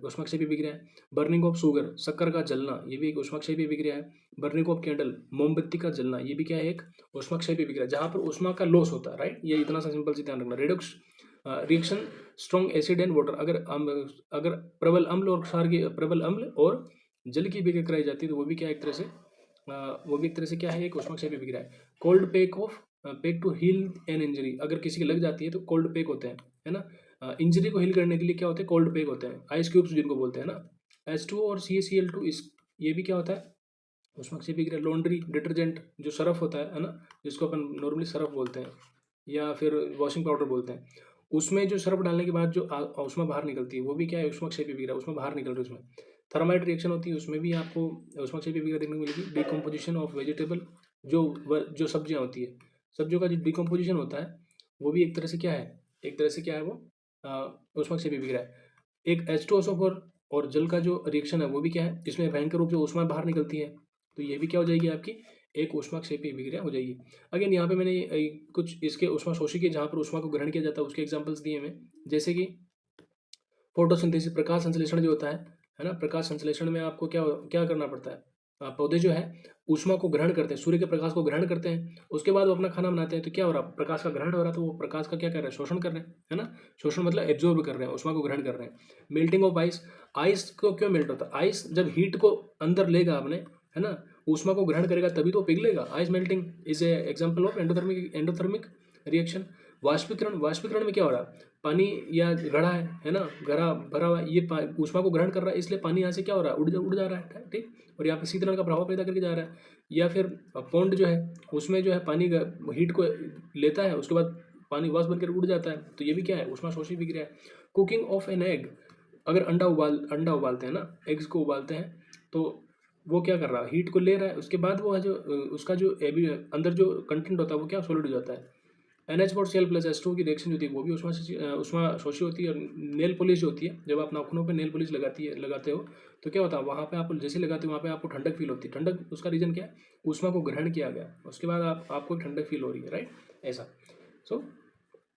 ऊष्मक्षेपी अभिक्रिया है। बर्निंग ऑफ शुगर, शक्कर का जलना, ये भी एक ऊष्मक्षेपी अभिक्रिया है। बर्निंग ऑफ कैंडल, मोमबत्ती का जलना, ये भी क्या है, एक ऊष्मक्षेपी अभिक्रिया, जहाँ पर ऊष्मा का लॉस होता है, राइट। ये इतना सा सिंपल से ध्यान रखना। Redox reaction strong acid and water, अगर प्रबल अम्ल और क्षार की, प्रबल अम्ल और जल की अभिक्रिया कराई जाती है तो वो भी क्या एक तरह से वो भी एक तरह से क्या है, एक ऊष्मक्षेपी अभिक्रिया है। Cold pack of pack to heal an injury, अगर किसी की लग जाती है तो कोल्ड पैक होते हैं, है ना। इंजरी को हील करने के लिए क्या होते हैं, कोल्ड पैक होते हैं। आइस क्यूब्स जिनको बोलते हैं ना। H2O और CaCl2, इस ये भी क्या होता है, ऊष्मक्षेपी अभिक्रिया। लॉन्ड्री डिटर्जेंट, जो सर्फ होता है ना, जिसको अपन नॉर्मली सर्फ बोलते हैं या फिर वॉशिंग पाउडर बोलते हैं, उसमें जो सर्फ डालने के बाद जो ऊष्मा बाहर निकलती है वो भी क्या है, ऊष्मक्षेपी अभिक्रिया, उसमें बाहर निकल रही है उसमें। थर्माइट रिएक्शन होती है, उसमें भी आपको ऊष्मक्षेपी अभिक्रिया देखने को मिलेगी। डिकम्पोजिशन ऑफ वेजिटेबल, जो सब्जियां होती है, सब्जियों का जो डिकम्पोजिशन होता है वो भी एक तरह से क्या है, एक तरह से क्या है वो ऊष्मक्षेपी अभिक्रिया है। एक H2SO4 और जल का जो रिएक्शन है वो भी क्या है, इसमें भयंकर रूप से ऊष्मा बाहर निकलती है, तो ये भी क्या हो जाएगी आपकी, एक ऊष्मक्षेपी अभिक्रिया हो जाएगी। अगेन यहाँ पे मैंने कुछ इसके ऊष्माशोषी के, जहाँ पर ऊष्मा को ग्रहण किया जाता है, उसके एग्जांपल्स दिए मैं, जैसे कि फोटोसिंथेसिस, प्रकाश संश्लेषण जो होता है ना, प्रकाश संश्लेषण में आपको क्या क्या करना पड़ता है, पौधे जो है ऊष्मा को ग्रहण करते हैं, सूर्य के प्रकाश को ग्रहण करते हैं, उसके बाद वो अपना खाना बनाते हैं। तो क्या हो रहा है, प्रकाश का ग्रहण हो रहा है, तो वो प्रकाश का क्या कर रहे हैं, शोषण कर रहे हैं, है ना। शोषण मतलब एब्जॉर्ब कर रहे हैं, ऊष्मा को ग्रहण कर रहे हैं। मेल्टिंग ऑफ आइस, आइस को क्यों मेल्ट होता है, आइस जब हीट को अंदर लेगा आपने, है ना, ऊष्मा को ग्रहण करेगा तभी तो पिघलेगा। Ice melting is a example of endothermic reaction. वाष्पीकरण, वाष्पीकरण में क्या हो रहा है, पानी या घड़ा है ना, घड़ा भरा हुआ है, ये ऊष्मा को ग्रहण कर रहा है, इसलिए पानी यहाँ से क्या हो रहा है, उड़ जा रहा है, ठीक। और यहाँ पे शीतलन का प्रभाव पैदा करके जा रहा है। या फिर पौंड जो है, उसमें जो है पानी हीट को लेता है, उसके बाद पानी वाष्प बनकर उड़ जाता है, तो ये भी क्या है, ऊष्माशोषी अभिक्रिया है। कुकिंग ऑफ एन एग, अगर अंडा उबालते हैं ना, एग्स को उबालते हैं, तो वो क्या कर रहा है, हीट को ले रहा है, उसके बाद वो है जो उसका जो अंदर जो कंटेंट होता है वो क्या सॉलिड हो जाता है। NH4Cl प्लस H2O की रिएक्शन होती है वो भी ऊष्माशोषी होती है। और नेल पॉलिश जो होती है, जब आप नाखूनों पे नेल पॉलिश लगाते हो, तो क्या होता है, वहाँ पे आप जैसे लगाते हो वहाँ पे आपको ठंडक फील होती है। ठंडक, उसका रीजन क्या है, ऊष्मा को ग्रहण किया गया, उसके बाद आपको ठंडक फील हो रही है, राइट, ऐसा। So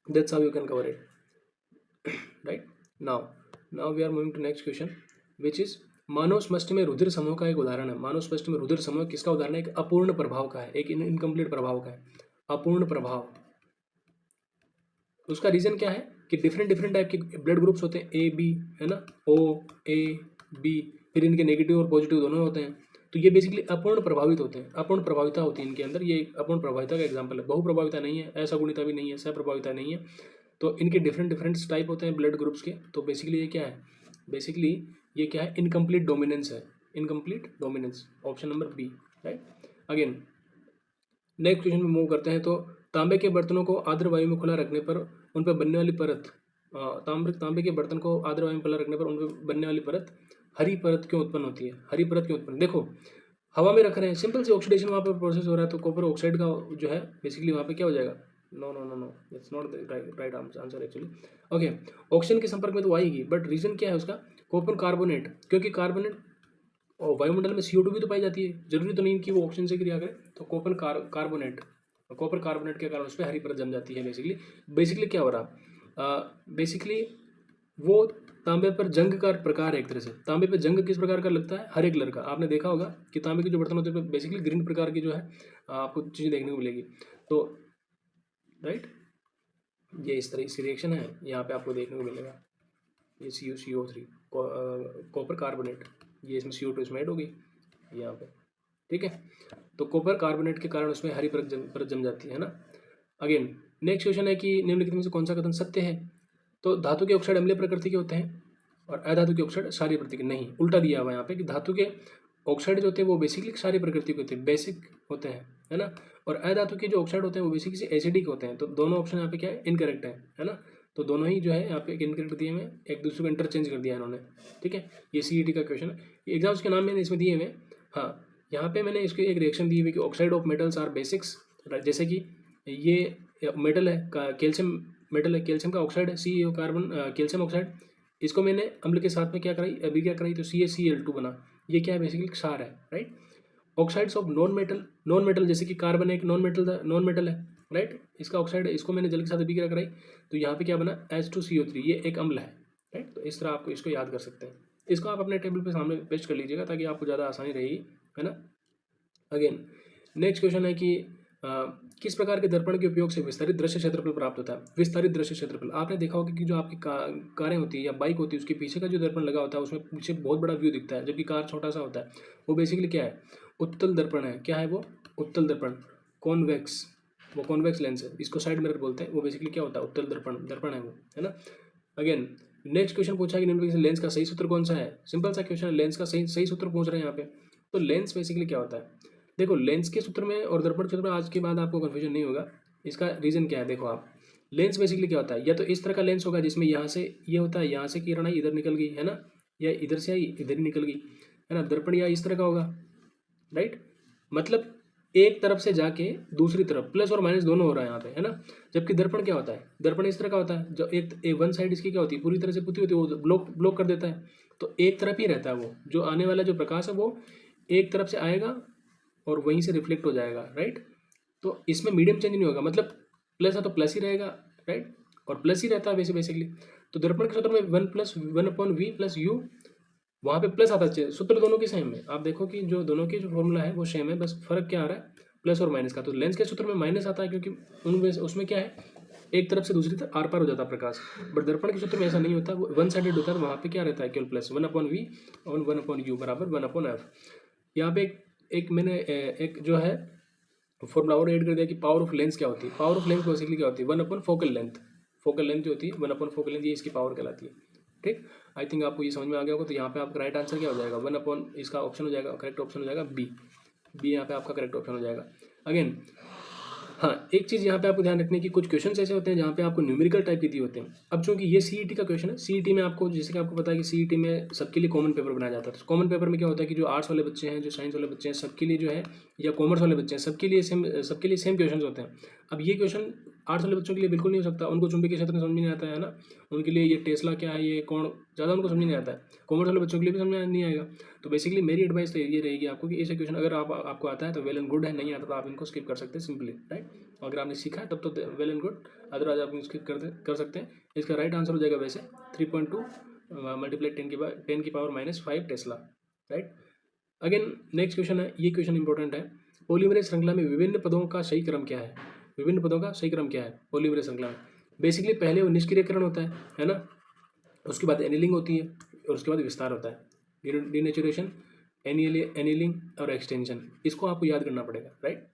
that's how you can cover it, right. Now we are moving to next question, which is मानव समष्टि में रुधिर समूह का एक उदाहरण है। मानव समष्टि में रुधिर समूह किसका उदाहरण है, एक अपूर्ण प्रभाव का है, एक इनकम्प्लीट प्रभाव का है, अपूर्ण प्रभाव। उसका रीजन क्या है कि डिफरेंट डिफरेंट टाइप के ब्लड ग्रुप्स होते हैं, ए बी, है ना, ओ ए बी, फिर इनके नेगेटिव और पॉजिटिव दोनों होते हैं। तो ये बेसिकली अपूर्ण प्रभावित होते हैं, अपूर्ण प्रभाविता होती है इनके अंदर, ये अपूर्ण प्रभाविता का एग्जाम्पल है। बहु प्रभाविता नहीं है, असगुणिता भी नहीं है, सप्रभाविता नहीं है। तो इनके डिफरेंट डिफरेंट टाइप होते हैं ब्लड ग्रुप्स के। तो बेसिकली ये क्या है, बेसिकली ये क्या है, इनकम्प्लीट डोमिनेंस है, incomplete dominance, option number B, right. Again next question में मूव करते हैं। तो तांबे के बर्तनों को आर्द्र वायु में खुला रखने पर उन पर बनने वाली परत, तांबे के बर्तन को आर्द्र वायु में खुला रखने पर उन पर बनने वाली परत हरी परत क्यों उत्पन्न होती है, हरी परत क्यों उत्पन्न, देखो हवा में रख रहे हैं, सिंपल सी ऑक्सीडेशन वहाँ पर प्रोसेस हो रहा है, तो कॉपर ऑक्साइड का जो है बेसिकली वहाँ पे क्या हो जाएगा, no no no no, it's not right answer actually. Okay, oxygen के संपर्क में तो आएगी, बट रीजन क्या है उसका, कॉपर कार्बोनेट, क्योंकि कार्बोनेट और वायुमंडल में CO2 भी तो पाई जाती है, जरूरी तो नहीं कि वो ऑक्सीजन से क्रिया करे। तो कार्बोनेट, कॉपर कार्बोनेट के कारण उस पर हरी परत जम जाती है। बेसिकली क्या हो रहा, बेसिकली वो तांबे पर जंग का प्रकार है, एक तरह से तांबे पे जंग किस प्रकार का लगता है, हरे कलर का। आपने देखा होगा कि तांबे के जो बर्तन होते हैं बेसिकली ग्रीन प्रकार की जो है आपको चीज़ें देखने को मिलेगी। तो राइट, ये इस तरह इसकी रिएक्शन है, यहाँ पे आपको देखने को मिलेगा, ये CO3 कॉपर कार्बोनेट, ये इसमें CO2 इसमें ऐड हो गई यहाँ पे, ठीक है। तो कॉपर कार्बोनेट के कारण उसमें हरी परत जम जाती है ना। अगेन नेक्स्ट क्वेश्चन है कि निम्नलिखित में से कौन सा कथन सत्य है। तो धातु के ऑक्साइड अम्लीय प्रकृति के होते हैं और अधातु के ऑक्साइड क्षारीय प्रकृति के, नहीं, उल्टा दिया हुआ यहाँ पे कि धातु के ऑक्साइड जो होते हैं वो बेसिकली क्षारीय प्रकृति के होते हैं, बेसिक होते हैं, है ना। और अधातु के जो ऑक्साइड होते हैं वो बेसिकली एसिडिक होते हैं। तो दोनों ऑप्शन यहाँ पे क्या है, इनकरेक्ट है ना। तो दोनों ही जो है यहाँ पे इनकरेक्ट दिए हुए, एक दूसरे को इंटरचेंज कर दिया इन्होंने, ठीक है। ये CET का क्वेश्चन है, एग्जाम्स के नाम मैंने इसमें दिए हुए। हाँ, यहाँ पे मैंने इसके एक रिएक्शन दी हुई कि oxide of metals our basics, जैसे कि ये मेटल है, कैल्शियम मेटल है, कैल्शियम का ऑक्साइड है, CO कार्बन, कैल्शियम ऑक्साइड। इसको मैंने अम्ल के साथ में क्या कराई, अभिक्रिया कराई, तो CaCl2 बना। ये क्या है, बेसिकली क्षार है, right. Oxides of non metal जैसे कि कार्बन एक नॉन मेटल है, राइट। इसका ऑक्साइड है, इसको मैंने जल के साथ अभिक्रिया कराई, तो यहाँ पे क्या बना, H2CO3, ये एक अम्ल है, राइट। तो इस तरह आपको इसको याद कर सकते हैं। इसको आप अपने टेबल पे सामने पेस्ट कर लीजिएगा ताकि आपको ज़्यादा आसानी रहेगी, है ना। अगेन नेक्स्ट क्वेश्चन है कि किस प्रकार के दर्पण के उपयोग से विस्तारित दृश्य क्षेत्रफल प्राप्त होता है। विस्तारित दृश्य क्षेत्रफल, आपने देखा होगा कि जो आपकी कारें होती है या बाइक होती है, उसके पीछे का जो दर्पण लगा होता है उसमें पीछे बहुत बड़ा व्यू दिखता है, जबकि कार छोटा सा होता है। वो बेसिकली क्या है, उत्तल दर्पण है। क्या है वो, उत्तल दर्पण, कॉन्वेक्स, वो कॉन्वेक्स लेंस है, इसको साइड मिरर बोलते हैं। वो बेसिकली क्या होता है, उत्तल दर्पण है वो, है ना। अगेन नेक्स्ट क्वेश्चन पूछा कि निम्नलिखित में लेंस का सही सूत्र कौन सा है। सिंपल सा क्वेश्चन है, लेंस का सही सूत्र पूछ रहे हैं यहाँ पे। तो लेंस बेसिकली क्या होता है, देखो लेंस के सूत्र में और दर्पण के सूत्र में आज के बाद आपको कन्फ्यूजन नहीं होगा। इसका रीजन क्या है, देखो आप, लेंस बेसिकली क्या होता है, या तो इस तरह का लेंस होगा जिसमें यहाँ से ये होता है, यहाँ से किरण आई इधर निकल गई, है ना, या इधर से आई इधर ही निकल गई, है ना। दर्पण या इस तरह का होगा, राइट। मतलब एक तरफ से जाके दूसरी तरफ प्लस और माइनस दोनों हो रहा है यहाँ पे, है ना। जबकि दर्पण क्या होता है, दर्पण इस तरह का होता है, जो एक वन साइड इसकी क्या होती है, पूरी तरह से पुती होती है, वो ब्लॉक कर देता है। तो एक तरफ ही रहता है वो, जो आने वाला जो प्रकाश है वो एक तरफ से आएगा और वहीं से रिफ्लेक्ट हो जाएगा, राइट। तो इसमें मीडियम चेंज नहीं होगा, मतलब प्लस है तो प्लस ही रहेगा, राइट, और प्लस ही रहता है वैसे बेसिकली। तो दर्पण के सूत्र में 1+1/v+u, वहाँ पे प्लस आता है, सूत्र दोनों के सेम है। आप देखो कि जो दोनों की जो फॉर्मूला है वो सेम है, बस फर्क क्या आ रहा है, प्लस और माइनस का। तो लेंस के सूत्र में माइनस आता है क्योंकि उनमें उसमें क्या है, एक तरफ से दूसरी तरफ आर पार हो जाता है प्रकाश। बट दर्पण के सूत्र में ऐसा नहीं होता, वो वन साइडेड होता है। वहाँ पे क्या रहता है, केवल प्लस 1/v और 1/u बराबर 1/f। यहाँ पे एक मैंने एक जो है फॉर्मूला और ऐड कर दिया कि पावर ऑफ लेंस क्या होती है। पावर ऑफ लेंस बेसिकली क्या होती है, 1/फोकल लेंथ। फोकल लेंथ जो होती है 1/फोकल लेंथ, ये इसकी पावर कहलाती है, ठीक। आई थिंक आपको ये समझ में आ गया होगा। तो यहाँ पे आपका राइट आंसर क्या हो जाएगा, 1/, इसका ऑप्शन हो जाएगा, करेक्ट ऑप्शन हो जाएगा बी यहाँ पे आपका करेक्ट ऑप्शन हो जाएगा। अगेन हाँ, एक चीज़ यहाँ पे आपको ध्यान रखने की, कुछ क्वेश्चन ऐसे होते हैं जहाँ पे आपको न्यूमेरिकल टाइप के दिए होते हैं। अब चूंकि ये CET का क्वेश्चन है, CET में आपको जैसे कि आपको पता है कि CET में सबके लिए कॉमन पेपर बनाया जाता है। तो कॉमन पेपर में क्या होता है कि जो आर्ट्स वाले बच्चे हैं, जो साइंस वाले बच्चे हैं, सबके लिए जो है, या कॉमर्स वाले बच्चे हैं, सबके लिए सेम क्वेश्चन होते हैं। अब ये क्वेश्चन आर्ट्स वाले बच्चों के लिए बिल्कुल नहीं हो सकता, उनको चुंबकीय क्षेत्र में समझ नहीं आता है ना, उनके लिए ये टेस्ला क्या है, ये कौन, ज़्यादा उनको समझ नहीं आता है। कॉमर्स वाले बच्चों के लिए भी समझ नहीं आएगा। तो बेसिकली मेरी एडवाइस तो ये रहेगी आपको कि ऐसे क्वेश्चन अगर आपको आता है तो वेल एंड गुड है, नहीं आता तो आप इनको स्किप कर सकते हैं सिंपली, राइट। अगर आपने सीखा है तब तो वेल एंड गुड, अदरवाइज आप स्किप कर सकते हैं। इसका राइट आंसर हो जाएगा वैसे 3.2 multiply 10⁻⁵ Tesla, right. Again next question है, ये क्वेश्चन इंपॉर्टेंट है। पॉलीमरेज श्रृंखला में विभिन्न पदों का सही क्रम क्या है। विभिन्न पदों का सही क्रम क्या है पॉलीमरेज श्रृंखला में। बेसिकली पहले वो निष्क्रियकरण होता है ना, उसके बाद एनिलिंग होती है और उसके बाद विस्तार होता है, डिनेचुरेशन, एनिलिंग और एक्सटेंशन। इसको आपको याद करना पड़ेगा, राइट।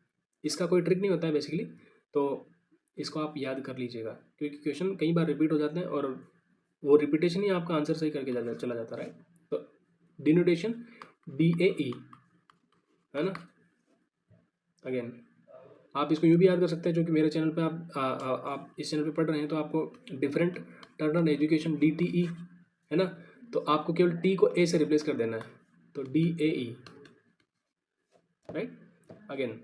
इसका कोई ट्रिक नहीं होता है बेसिकली, तो इसको आप याद कर लीजिएगा क्योंकि क्वेश्चन कई बार रिपीट हो जाते हैं और वो रिपीटेशन ही आपका आंसर सही करके चला जाता है, राइट। तो डिनोटेशन DAE, है ना। अगेन आप इसको यूँ भी याद कर सकते हैं, जो कि मेरे चैनल पे आप इस चैनल पे पढ़ रहे हैं तो आपको डिफरेंट टर्नर एजुकेशन DTE, है ना। तो आपको केवल T को A से रिप्लेस कर देना है, तो DAE, right. Again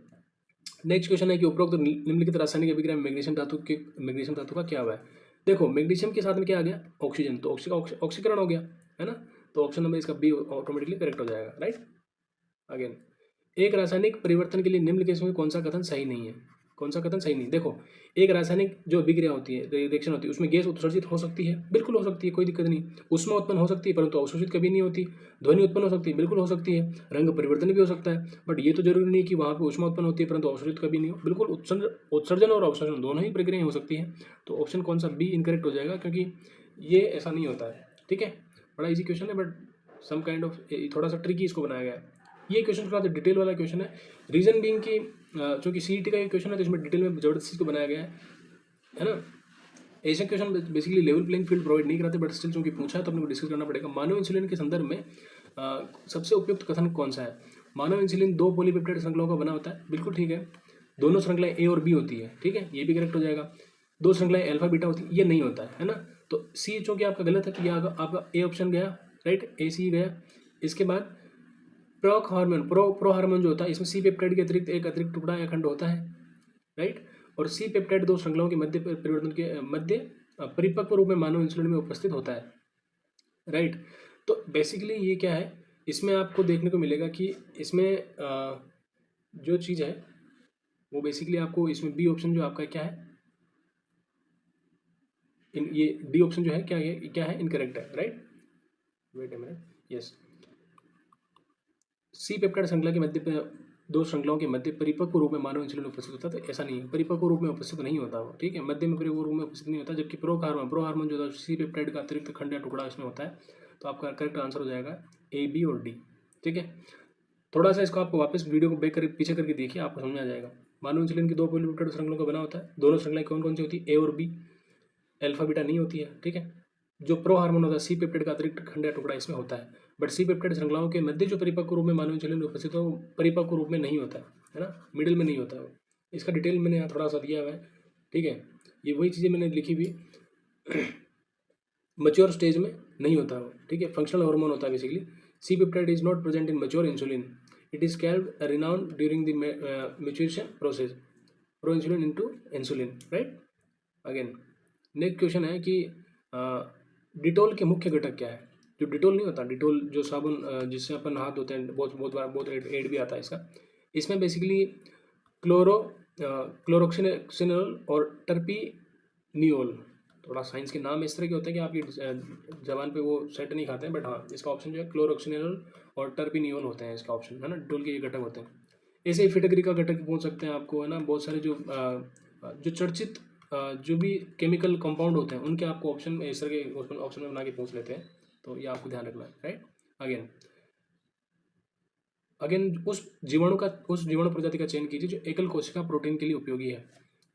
next question है कि उपरोक्त निम्नलिखित रासायनिक अभिक्रिया में मैग्नीशियम धातु का क्या हुआ है। देखो मैग्नीशियम के साथ में क्या आ गया, ऑक्सीजन, तो ऑक्सीकरण हो गया, है ना। तो ऑप्शन नंबर इसका बी ऑटोमेटिकली करेक्ट हो जाएगा, राइट। अगेन एक रासायनिक परिवर्तन के लिए निम्न केस में कौन सा कथन सही नहीं है। कौन सा कथन सही नहीं, देखो एक रासायनिक जो अभिक्रिया होती है, रिएक्शन होती है, उसमें गैस उत्सर्जित हो सकती है, बिल्कुल हो सकती है, कोई दिक्कत नहीं। ऊष्मा उत्पन्न हो सकती है परंतु अवशोषित कभी नहीं होती। ध्वनि उत्पन्न हो सकती है, बिल्कुल हो सकती है। रंग परिवर्तन भी हो सकता है, बट ये तो जरूरी नहीं कि वहाँ पे ऊष्मा उत्पन्न होती है परंतु अवशोषित कभी नहीं हो। बिल्कुल उत्सर्जन और अवशोषण दोनों ही प्रक्रियाएं हो सकती हैं। तो ऑप्शन कौन सा बी इनकरेक्ट हो जाएगा, क्योंकि ये ऐसा नहीं होता है, ठीक है। बड़ा इजी क्वेश्चन है बट सम काइंड ऑफ थोड़ा सा ट्रिकी इसको बनाया गया है। ये क्वेश्चन थोड़ा डिटेल वाला क्वेश्चन है, रीजन बीइंग कि चूँकि CET का ये क्वेश्चन है तो इसमें डिटेल में जबरदस्ती को बनाया गया है ना। ऐसे question basically level playing field provide नहीं कराते, बट स्टिल चूँकि पूछा है तो अपने को डिस्कस करना पड़ेगा। मानव इंसुलिन के संदर्भ में सबसे उपयुक्त कथन कौन सा है? मानव इंसुलिन 2 पॉलीपेप्टाइड श्रृंखलाओं का बना होता है। बिल्कुल ठीक है। दोनों श्रृंखलाएं ए और बी होती है, ठीक है, ये भी करेक्ट हो जाएगा। 2 श्रृंखलाएं अल्फा बीटा होती है, ये नहीं होता है ना। तो सी चूंकि आपका गलत है, तो ये आपका ए ऑप्शन गया, राइट, ए सी गया। इसके बाद प्रॉक हार्मोन, प्रो हार्मोन जो होता है, इसमें सी पेप्टाइड के अतिरिक्त एक अतिरिक्त टुकड़ा या खंड होता है, राइट। और सी पेप्टाइड 2 श्रृंखलाओं के मध्य परिवर्तन के मध्य परिपक्व रूप में मानव इंसुलिन में उपस्थित होता है, राइट। तो बेसिकली ये क्या है, इसमें आपको देखने को मिलेगा कि इसमें जो चीज़ है वो बेसिकली आपको इसमें बी ऑप्शन जो आपका क्या है, ये डी ऑप्शन जो है क्या है इनकरेक्ट है, right. Wait a minute, yes. C peptide श्रृंखला के मध्य 2 श्रृंखलाओं के मध्य परिपक्व रूप में मानव इंसुलिन उपस्थित होता है। तो ऐसा नहीं है, परिपक्व रूप में उपस्थित नहीं होता वो, ठीक है, मध्य में परिपक्व रूप में उपस्थित नहीं होता। जबकि प्रो हार्मोन जो होता है, सी पेप्टाइड का अतिरिक्त खंड या टुकड़ा इसमें होता है। तो आपका करेक्ट आंसर हो जाएगा ए, बी और डी, ठीक है। थोड़ा सा इसको आपको वापस वीडियो को बैक कर पीछे करके देखिए, आपको समझ आ जाएगा। मानव इंसुलिन की 2 पॉलीपेप्टाइड श्रृंखलाओं का बना होता है। दोनों श्रृंखलाएं कौन कौन सी होती है? ए और बी, अल्फा बीटा नहीं होती है, ठीक है। जो प्रो हार्मोन होता है, सी पेप्टाइड का अतिरिक्त खंड या टुकड़ा इसमें होता है। बट सी पेप्टाइड श्रृंखलाओं के मध्य जो परिपक्व रूप में मानव इंसुलिन उपस्थित हो, परिपक्व रूप में नहीं होता है ना, मिडिल में नहीं होता है। इसका डिटेल मैंने यहाँ थोड़ा सा दिया हुआ है, ठीक है। ये वही चीज़ें मैंने लिखी हुई, मच्योर स्टेज में नहीं होता है, ठीक है। फंक्शनल हार्मोन होता है basically. C peptide is not present in mature insulin, it is called renowned during the maturation process pro insulin into insulin, right. Again next question है कि डिटोल के मुख्य घटक क्या है? जो डिटोल नहीं होता, डिटोल जो साबुन जिससे अपन हाथ धोते हैं, बहुत बार बहुत एड भी आता है इसका। इसमें बेसिकली क्लोरोक्सिनोल और टर्पीनियोल, थोड़ा साइंस के नाम इस तरह के होते हैं कि आपकी जबान पे वो सेट नहीं खाते हैं, बट हाँ, इसका ऑप्शन जो है क्लोरोक्सिनोल और टर्पीनियोल होते हैं, इसका ऑप्शन है ना। डिटोल के ये घटक होते हैं। ऐसे ही फिटकरी का घटक पूछ सकते हैं आपको, है ना। बहुत सारे जो चर्चित जो भी केमिकल कंपाउंड होते हैं, उनके आपको ऑप्शन इस तरह के ऑप्शन में बना के पूछ लेते हैं। तो ये आपको ध्यान रखना है, राइट। अगेन उस जीवाणु प्रजाति का चयन कीजिए जो एकल कोशिका प्रोटीन के लिए उपयोगी है।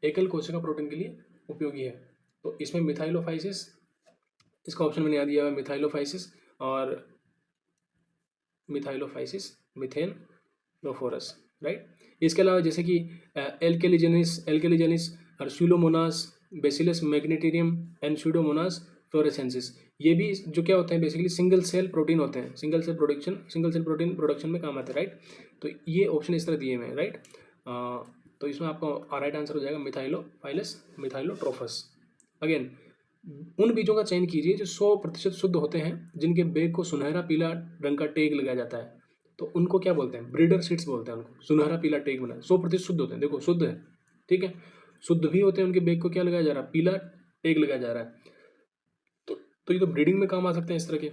एकल कोशिका प्रोटीन के लिए उपयोगी है, तो इसमें मिथाइलोफाइसिस, इसका ऑप्शन मैंने यहाँ दिया हुआ है, मिथाइलोफाइसिस और मिथेनलोफोरस, राइट। इसके अलावा जैसे कि एल्केलिजेनिस और स्यूडोमोनास बेसिलस मैग्नेटेरियम एंड स्यूडोमोनास फ्लोरेसेंसिस, ये भी जो क्या होते हैं बेसिकली सिंगल सेल प्रोटीन होते हैं, सिंगल सेल प्रोटीन प्रोडक्शन में काम आते हैं, राइट। तो ये ऑप्शन इस तरह दिए हुए हैं, राइट। तो इसमें आपका राइट आंसर हो जाएगा मिथाइलोफाइलस मिथाइलोट्रोफस। अगेन उन बीजों का चयन कीजिए जो 100% शुद्ध होते हैं, जिनके बेग को सुनहरा पीला रंग का टैग लगाया जाता है। तो उनको क्या बोलते हैं? ब्रीडर सीड्स बोलते हैं उनको। सुनहरा पीला टैग बना, 100% शुद्ध होते हैं, देखो शुद्ध है, ठीक है, शुद्ध भी होते हैं, उनके बेग को क्या लगाया जा रहा है? पीला टैग लगाया जा रहा है। तो ये तो ब्रीडिंग में काम आ सकते हैं इस तरह के,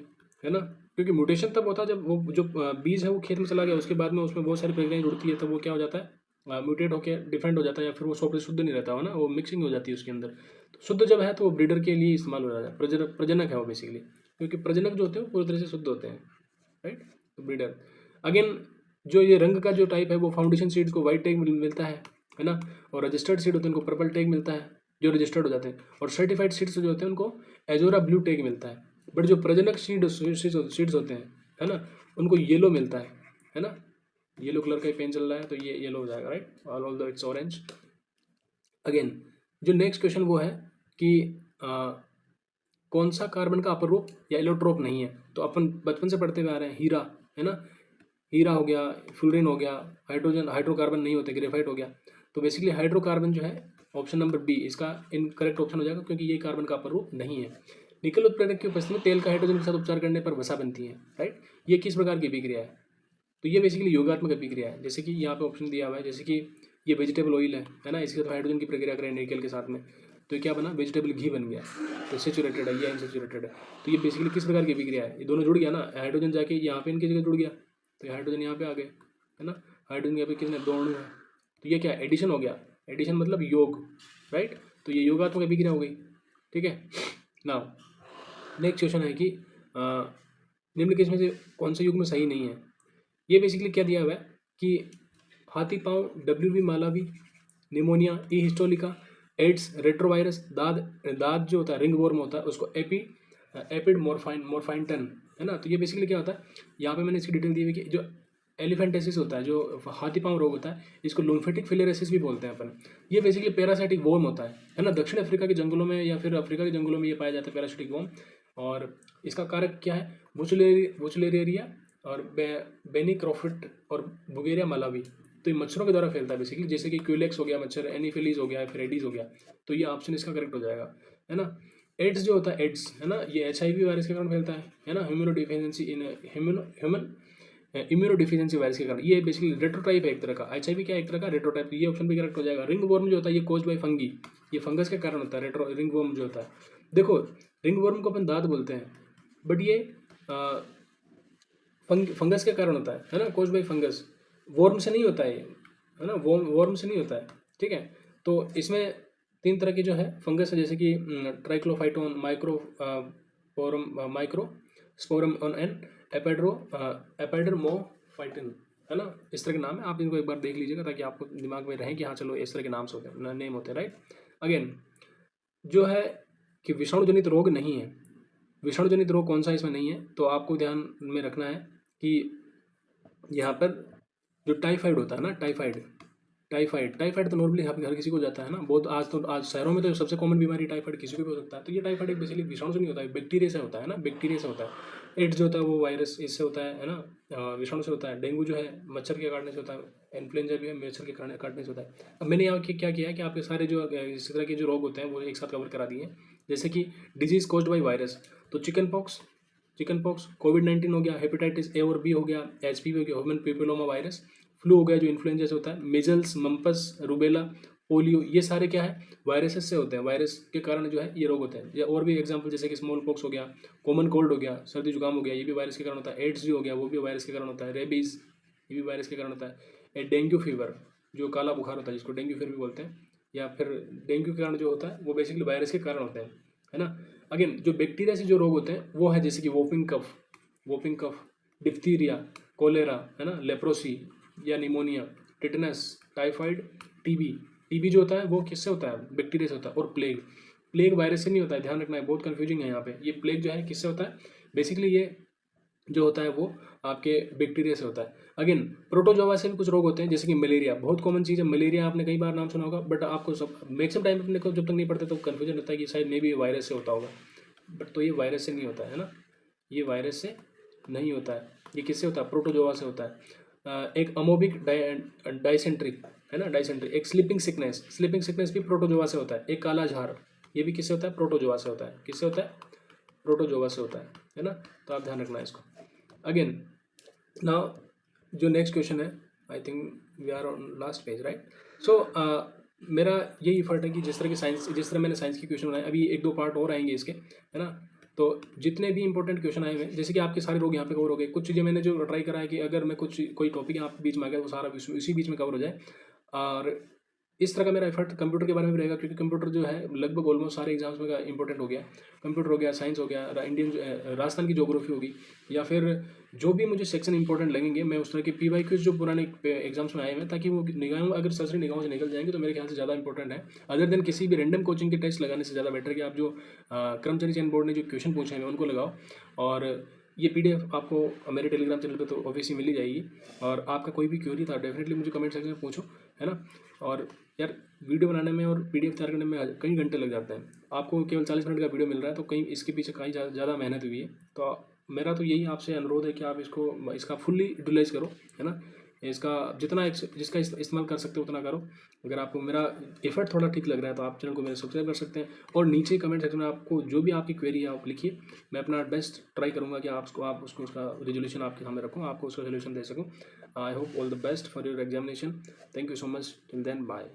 है ना। क्योंकि म्यूटेशन तब होता है जब वो जो बीज है वो खेत में चला गया, उसके बाद में उसमें बहुत सारी प्रक्रियाएं जुड़ती है, तब वो क्या हो जाता है? म्यूटेट होकर डिफरेंट हो जाता है, या फिर वो 100% शुद्ध नहीं रहता हो ना, वो मिक्सिंग हो जाती है उसके अंदर। तो शुद्ध जब है तो वो ब्रीडर के लिए इस्तेमाल हो जाता है, प्रजनक है वो बेसिकली, क्योंकि प्रजनक जो होते हैं वो पूरी तरह से शुद्ध होते हैं, राइट। तो ब्रीडर। अगेन जो ये रंग का जो टाइप है, वो फाउंडेशन सीड्स को व्हाइट टैग मिलता है ना, और रजिस्टर्ड सीड होते हैं उनको पर्पल टैग मिलता है, जो रजिस्टर्ड हो जाते हैं, और सर्टिफाइड सीड्स जो होते हैं उनको एजोरा ब्लू टैग मिलता है। बट जो प्रजनक सीड्स होते हैं, है ना, उनको येलो मिलता है ना। येलो कलर का पेन चल रहा है तो ये येलो हो जाएगा, right, although it's orange. Again जो नेक्स्ट क्वेश्चन वो है कि कौन सा कार्बन का अपर रूप या एलोट्रोप नहीं है? तो अपन बचपन से पढ़ते हुए आ रहे हैं, हीरा, है ना, हीरा हो गया, फ्लोरीन हो गया, हाइड्रोकार्बन नहीं होते, ग्रेफाइट हो गया। तो बेसिकली हाइड्रोकार्बन जो है ऑप्शन नंबर बी इसका इनकरेक्ट ऑप्शन हो जाएगा, क्योंकि ये कार्बन का अपर रूप नहीं है। निकल उत्प्रेरक की उपस्थिति में तेल का हाइड्रोजन के साथ उपचार करने पर वसा बनती है, राइट। ये किस प्रकार की अभिक्रिया है? तो ये बेसिकली योगात्मक अभिक्रिया है। जैसे कि यहाँ पे ऑप्शन दिया हुआ है, जैसे कि ये वेजिटेबल ऑयल है ना, इसके साथ हाइड्रोजन की प्रक्रिया करें निकल के साथ में, तो क्या बना? वेजिटेबल घी बन गया। तो सेचुरेटेड है या इनसेचुरेटेड है। तो ये बेसिकली किस प्रकार की अभिक्रिया है? ये दोनों जुड़ गया ना, हाइड्रोजन जाके यहाँ पे इनकी जगह जुड़ गया, तो हाइड्रोजन यहाँ पे आ गए, है ना। हाइड्रोजन यहाँ पे कितने? 2 अणु है, तो ये क्या एडिशन हो गया। एडिशन मतलब योग, राइट। तो ये योगात्मक अभिक्रिया हो गई, ठीक है। नाउ नेक्स्ट क्वेश्चन है कि निम्नलिखित में से कौन से युग में सही नहीं है? ये बेसिकली क्या दिया हुआ है कि हाथी पाँव, WB मालावी, निमोनिया, ई हिस्टोलिका, एड्स, रेट्रोवायरस, दाद जो होता है रिंग वॉर्म होता है उसको एपिड मोरफाइंटन, है ना। तो ये बेसिकली क्या होता है, यहाँ पे मैंने इसकी डिटेल दी हुई कि जो एलिफेंटेसिस होता है, जो हाथी पाँव रोग होता है, इसको लिम्फेटिक फिलेरेसिस भी बोलते हैं अपन। ये बेसिकली पैरासाइटिक वॉर्म होता है ना। दक्षिण अफ्रीका के जंगलों में या फिर अफ्रीका के जंगलों में ये पाया जाता है पैरासाइटिक वॉर्म। और इसका कारक क्या है, वुचुलेरिया और बेनिक्रोफिट और बुगेरिया मलावी। तो ये मच्छरों के द्वारा फैलता है बेसिकली, जैसे कि क्यूलेक्स हो गया मच्छर, एनीफिलीज हो गया, फिर एडीज हो गया। तो ये ऑप्शन इसका करेक्ट हो जाएगा, है ना। एड्स जो होता है, एड्स है ना, ये HIV वायरस के कारण फैलता है ना। ह्यूमन इम्यूनोडिफिशियंसी वायरस के कारण। ये बेसिकली रेट्रोटाइप है एक तरह का, HIV क्या है एक तरह का रेट्रोटाइप। ये ऑप्शन भी करेक्ट हो जाएगा। रिंग वर्म जो होता है ये कोज बाय फंगी, ये फंगस के कारण होता है। रिंग वर्म जो होता है, देखो रिंग वर्म को अपन दांत बोलते हैं, बट ये फंगस के कारण होता है ना, कोज बाय फंगस। वर्म से नहीं होता है ये, है ना, वर्म से नहीं होता है, ठीक है। तो इसमें 3 तरह की जो है फंगस है, जैसे कि ट्राइक्लोफाइटोन, माइक्रोस्पोरम एंड एपेडर्मोफाइटिन, है ना। इस तरह के नाम है, आप इनको एक बार देख लीजिएगा ताकि आपको दिमाग में रहे कि हाँ चलो इस तरह के नाम होते हैं, नेम होते हैं, राइट। अगेन जो है कि विषाणु जनित रोग नहीं है, विषाणु जनित रोग कौन सा इसमें नहीं है, तो आपको ध्यान में रखना है कि यहाँ पर जो टाइफाइड होता है ना, टाइफाइड तो नॉर्मली हर किसी को जाता है ना, बहुत आज शहरों में तो सबसे कॉमन बीमारी टाइफाइड, किसी को भी हो सकता है। तो ये टाइफाइड एक बेसिकली विषाणु से नहीं होता है, बैक्टीरिया से होता है ना, बैक्टीरिया से होता है। एड्स जो होता है वो वायरस इससे होता है ना, विषाणु से होता है। डेंगू जो है मच्छर के काटने से होता है। इन्फ्लुएंजा भी है मच्छर के काटने से होता है। अब मैंने यहाँ क्या किया है कि आपके सारे जो इस तरह के जो रोग होते हैं वो एक साथ कवर करा दिए हैं, जैसे कि डिजीज कॉज्ड बाई वायरस, तो चिकन पॉक्स, कोविड-19 हो गया, हेपेटाइटिस ए और बी हो गया, HPV हो गया, ह्यूमन पेपिलोमा वायरस, फ्लू हो गया जो इन्फ्लुएंजा से होता है, मिजल्स, मम्पस, रूबेला, पोलियो, ये सारे क्या है वायरसेस से होते हैं। वायरस के कारण जो है ये रोग होते हैं। या और भी एग्जांपल जैसे कि स्मॉल पॉक्स हो गया, कॉमन कोल्ड हो गया, सर्दी जुकाम हो गया, ये भी वायरस के कारण होता है। एड्स जो हो गया वो भी वायरस के कारण होता है। रेबीज ये भी वायरस के कारण होता है। डेंगू फीवर जो काला बुखार होता है जिसको डेंगू फीवर भी बोलते हैं, या फिर डेंगू के कारण जो होता है वो बेसिकली वायरस के कारण होते हैं, है ना। अगेन जो बैक्टीरिया से जो रोग होते हैं वो है जैसे कि वोपिंग कफ, डिप्थीरिया, कोलेरा, है ना, लेप्रोसी या निमोनिया, टिटनस, टाइफाइड, टीबी जो होता है वो किससे होता है, बैक्टीरिया से होता है। और प्लेग वायरस से नहीं होता है, ध्यान रखना है, बहुत कंफ्यूजिंग है यहाँ पे। ये प्लेग जो है किससे होता है, बेसिकली ये जो होता है वो आपके बैक्टीरिया से होता है। अगेन प्रोटोजोआ से भी कुछ रोग होते हैं, जैसे कि मलेरिया, बहुत कॉमन चीज़ है मलेरिया, आपने कई बार नाम सुना होगा, बट आपको सब मैक्सिमम टाइम अपने को जब तक नहीं पढ़ते तो कन्फ्यूजन रहता है कि शायद मे भी वायरस से होता होगा, बट तो ये वायरस से नहीं होता है ना, ये वायरस से नहीं होता है। ये किससे होता है, प्रोटोजोआ से होता है। एक अमोबिक डाइसेंट्रिक, है ना, डाइसेंट्रिक। एक स्लीपिंग सिकनेस भी प्रोटोजोआ से होता है। एक काला झार, ये भी किससे होता है, प्रोटोजोआ से होता है। किससे होता है, प्रोटोजोआ से होता है ना। तो आप ध्यान रखना है इसको। अगेन नाउ जो नेक्स्ट क्वेश्चन है, I think we are on last page, right. So मेरा यही इफर्ट है कि जिस तरह मैंने साइंस की क्वेश्चन बनाए, अभी 1-2 पार्ट और आएंगे इसके, है ना। तो जितने भी इंपॉर्टेंट क्वेश्चन आए हुए हैं, जैसे कि आपके सारे लोग यहाँ पे कवर हो गए। कुछ चीज़ें मैंने जो ट्राई करा है कि अगर मैं कोई टॉपिक यहाँ बीच में आ गया वो सारा इसी बीच में कवर हो जाए। और इस तरह का मेरा एफर्ट कंप्यूटर के बारे में भी रहेगा, क्योंकि कंप्यूटर जो है लगभग ऑलमोस्ट सारे एग्जाम्स में इंपॉर्टेंट हो गया। कंप्यूटर हो गया, साइंस हो गया, राजस्थान की ज्योग्राफी होगी, या फिर जो भी मुझे सेक्शन इंपॉर्टेंट लगेंगे मैं उस तरह के PY जो पुराने एग्जाम्स में आए हैं, ताकि वो निगाहों अगर सरसरी निगाहों से निकल जाएंगे तो मेरे ख्याल से ज़्यादा इंपॉर्टेंट है, अदर देन किसी भी रैंडम कोचिंग के टेस्ट लगाने से ज़्यादा बेटर है कि आप जो कर्मचारी चयन बोर्ड ने जो क्वेश्चन पूछे हैं उनको लगाओ। और ये PDF आपको मेरे टेलीग्राम चैनल पे तो ऑब्वियसली मिल ही जाएगी। और आपका कोई भी क्वेरी था डेफिनेटली मुझे कमेंट सेक्शन में पूछो, है ना। और यार वीडियो बनाने में और PDF तैयार करने में कई घंटे लग जाते हैं, आपको केवल 40 मिनट का वीडियो मिल रहा है, तो कहीं इसके पीछे कहीं ज़्यादा मेहनत हुई है। तो मेरा तो यही आपसे अनुरोध है कि आप इसका फुल्ली यूटिलाइज करो, है ना। इसका जिसका इस्तेमाल कर सकते हो उतना करो। अगर आपको मेरा एफर्ट थोड़ा ठीक लग रहा है तो आप चैनल को मेरे सब्सक्राइब कर सकते हैं, और नीचे कमेंट सेक्शन में आपको जो भी आपकी क्वेरी है आप लिखिए, मैं अपना बेस्ट ट्राई करूँगा कि आप उसको उसका रिजोल्यूशन आपके सामने रखूँ, आपको उसका सोल्यूशन दे सकूँ। I hope all the best for your examination. Thank you so much, till then bye.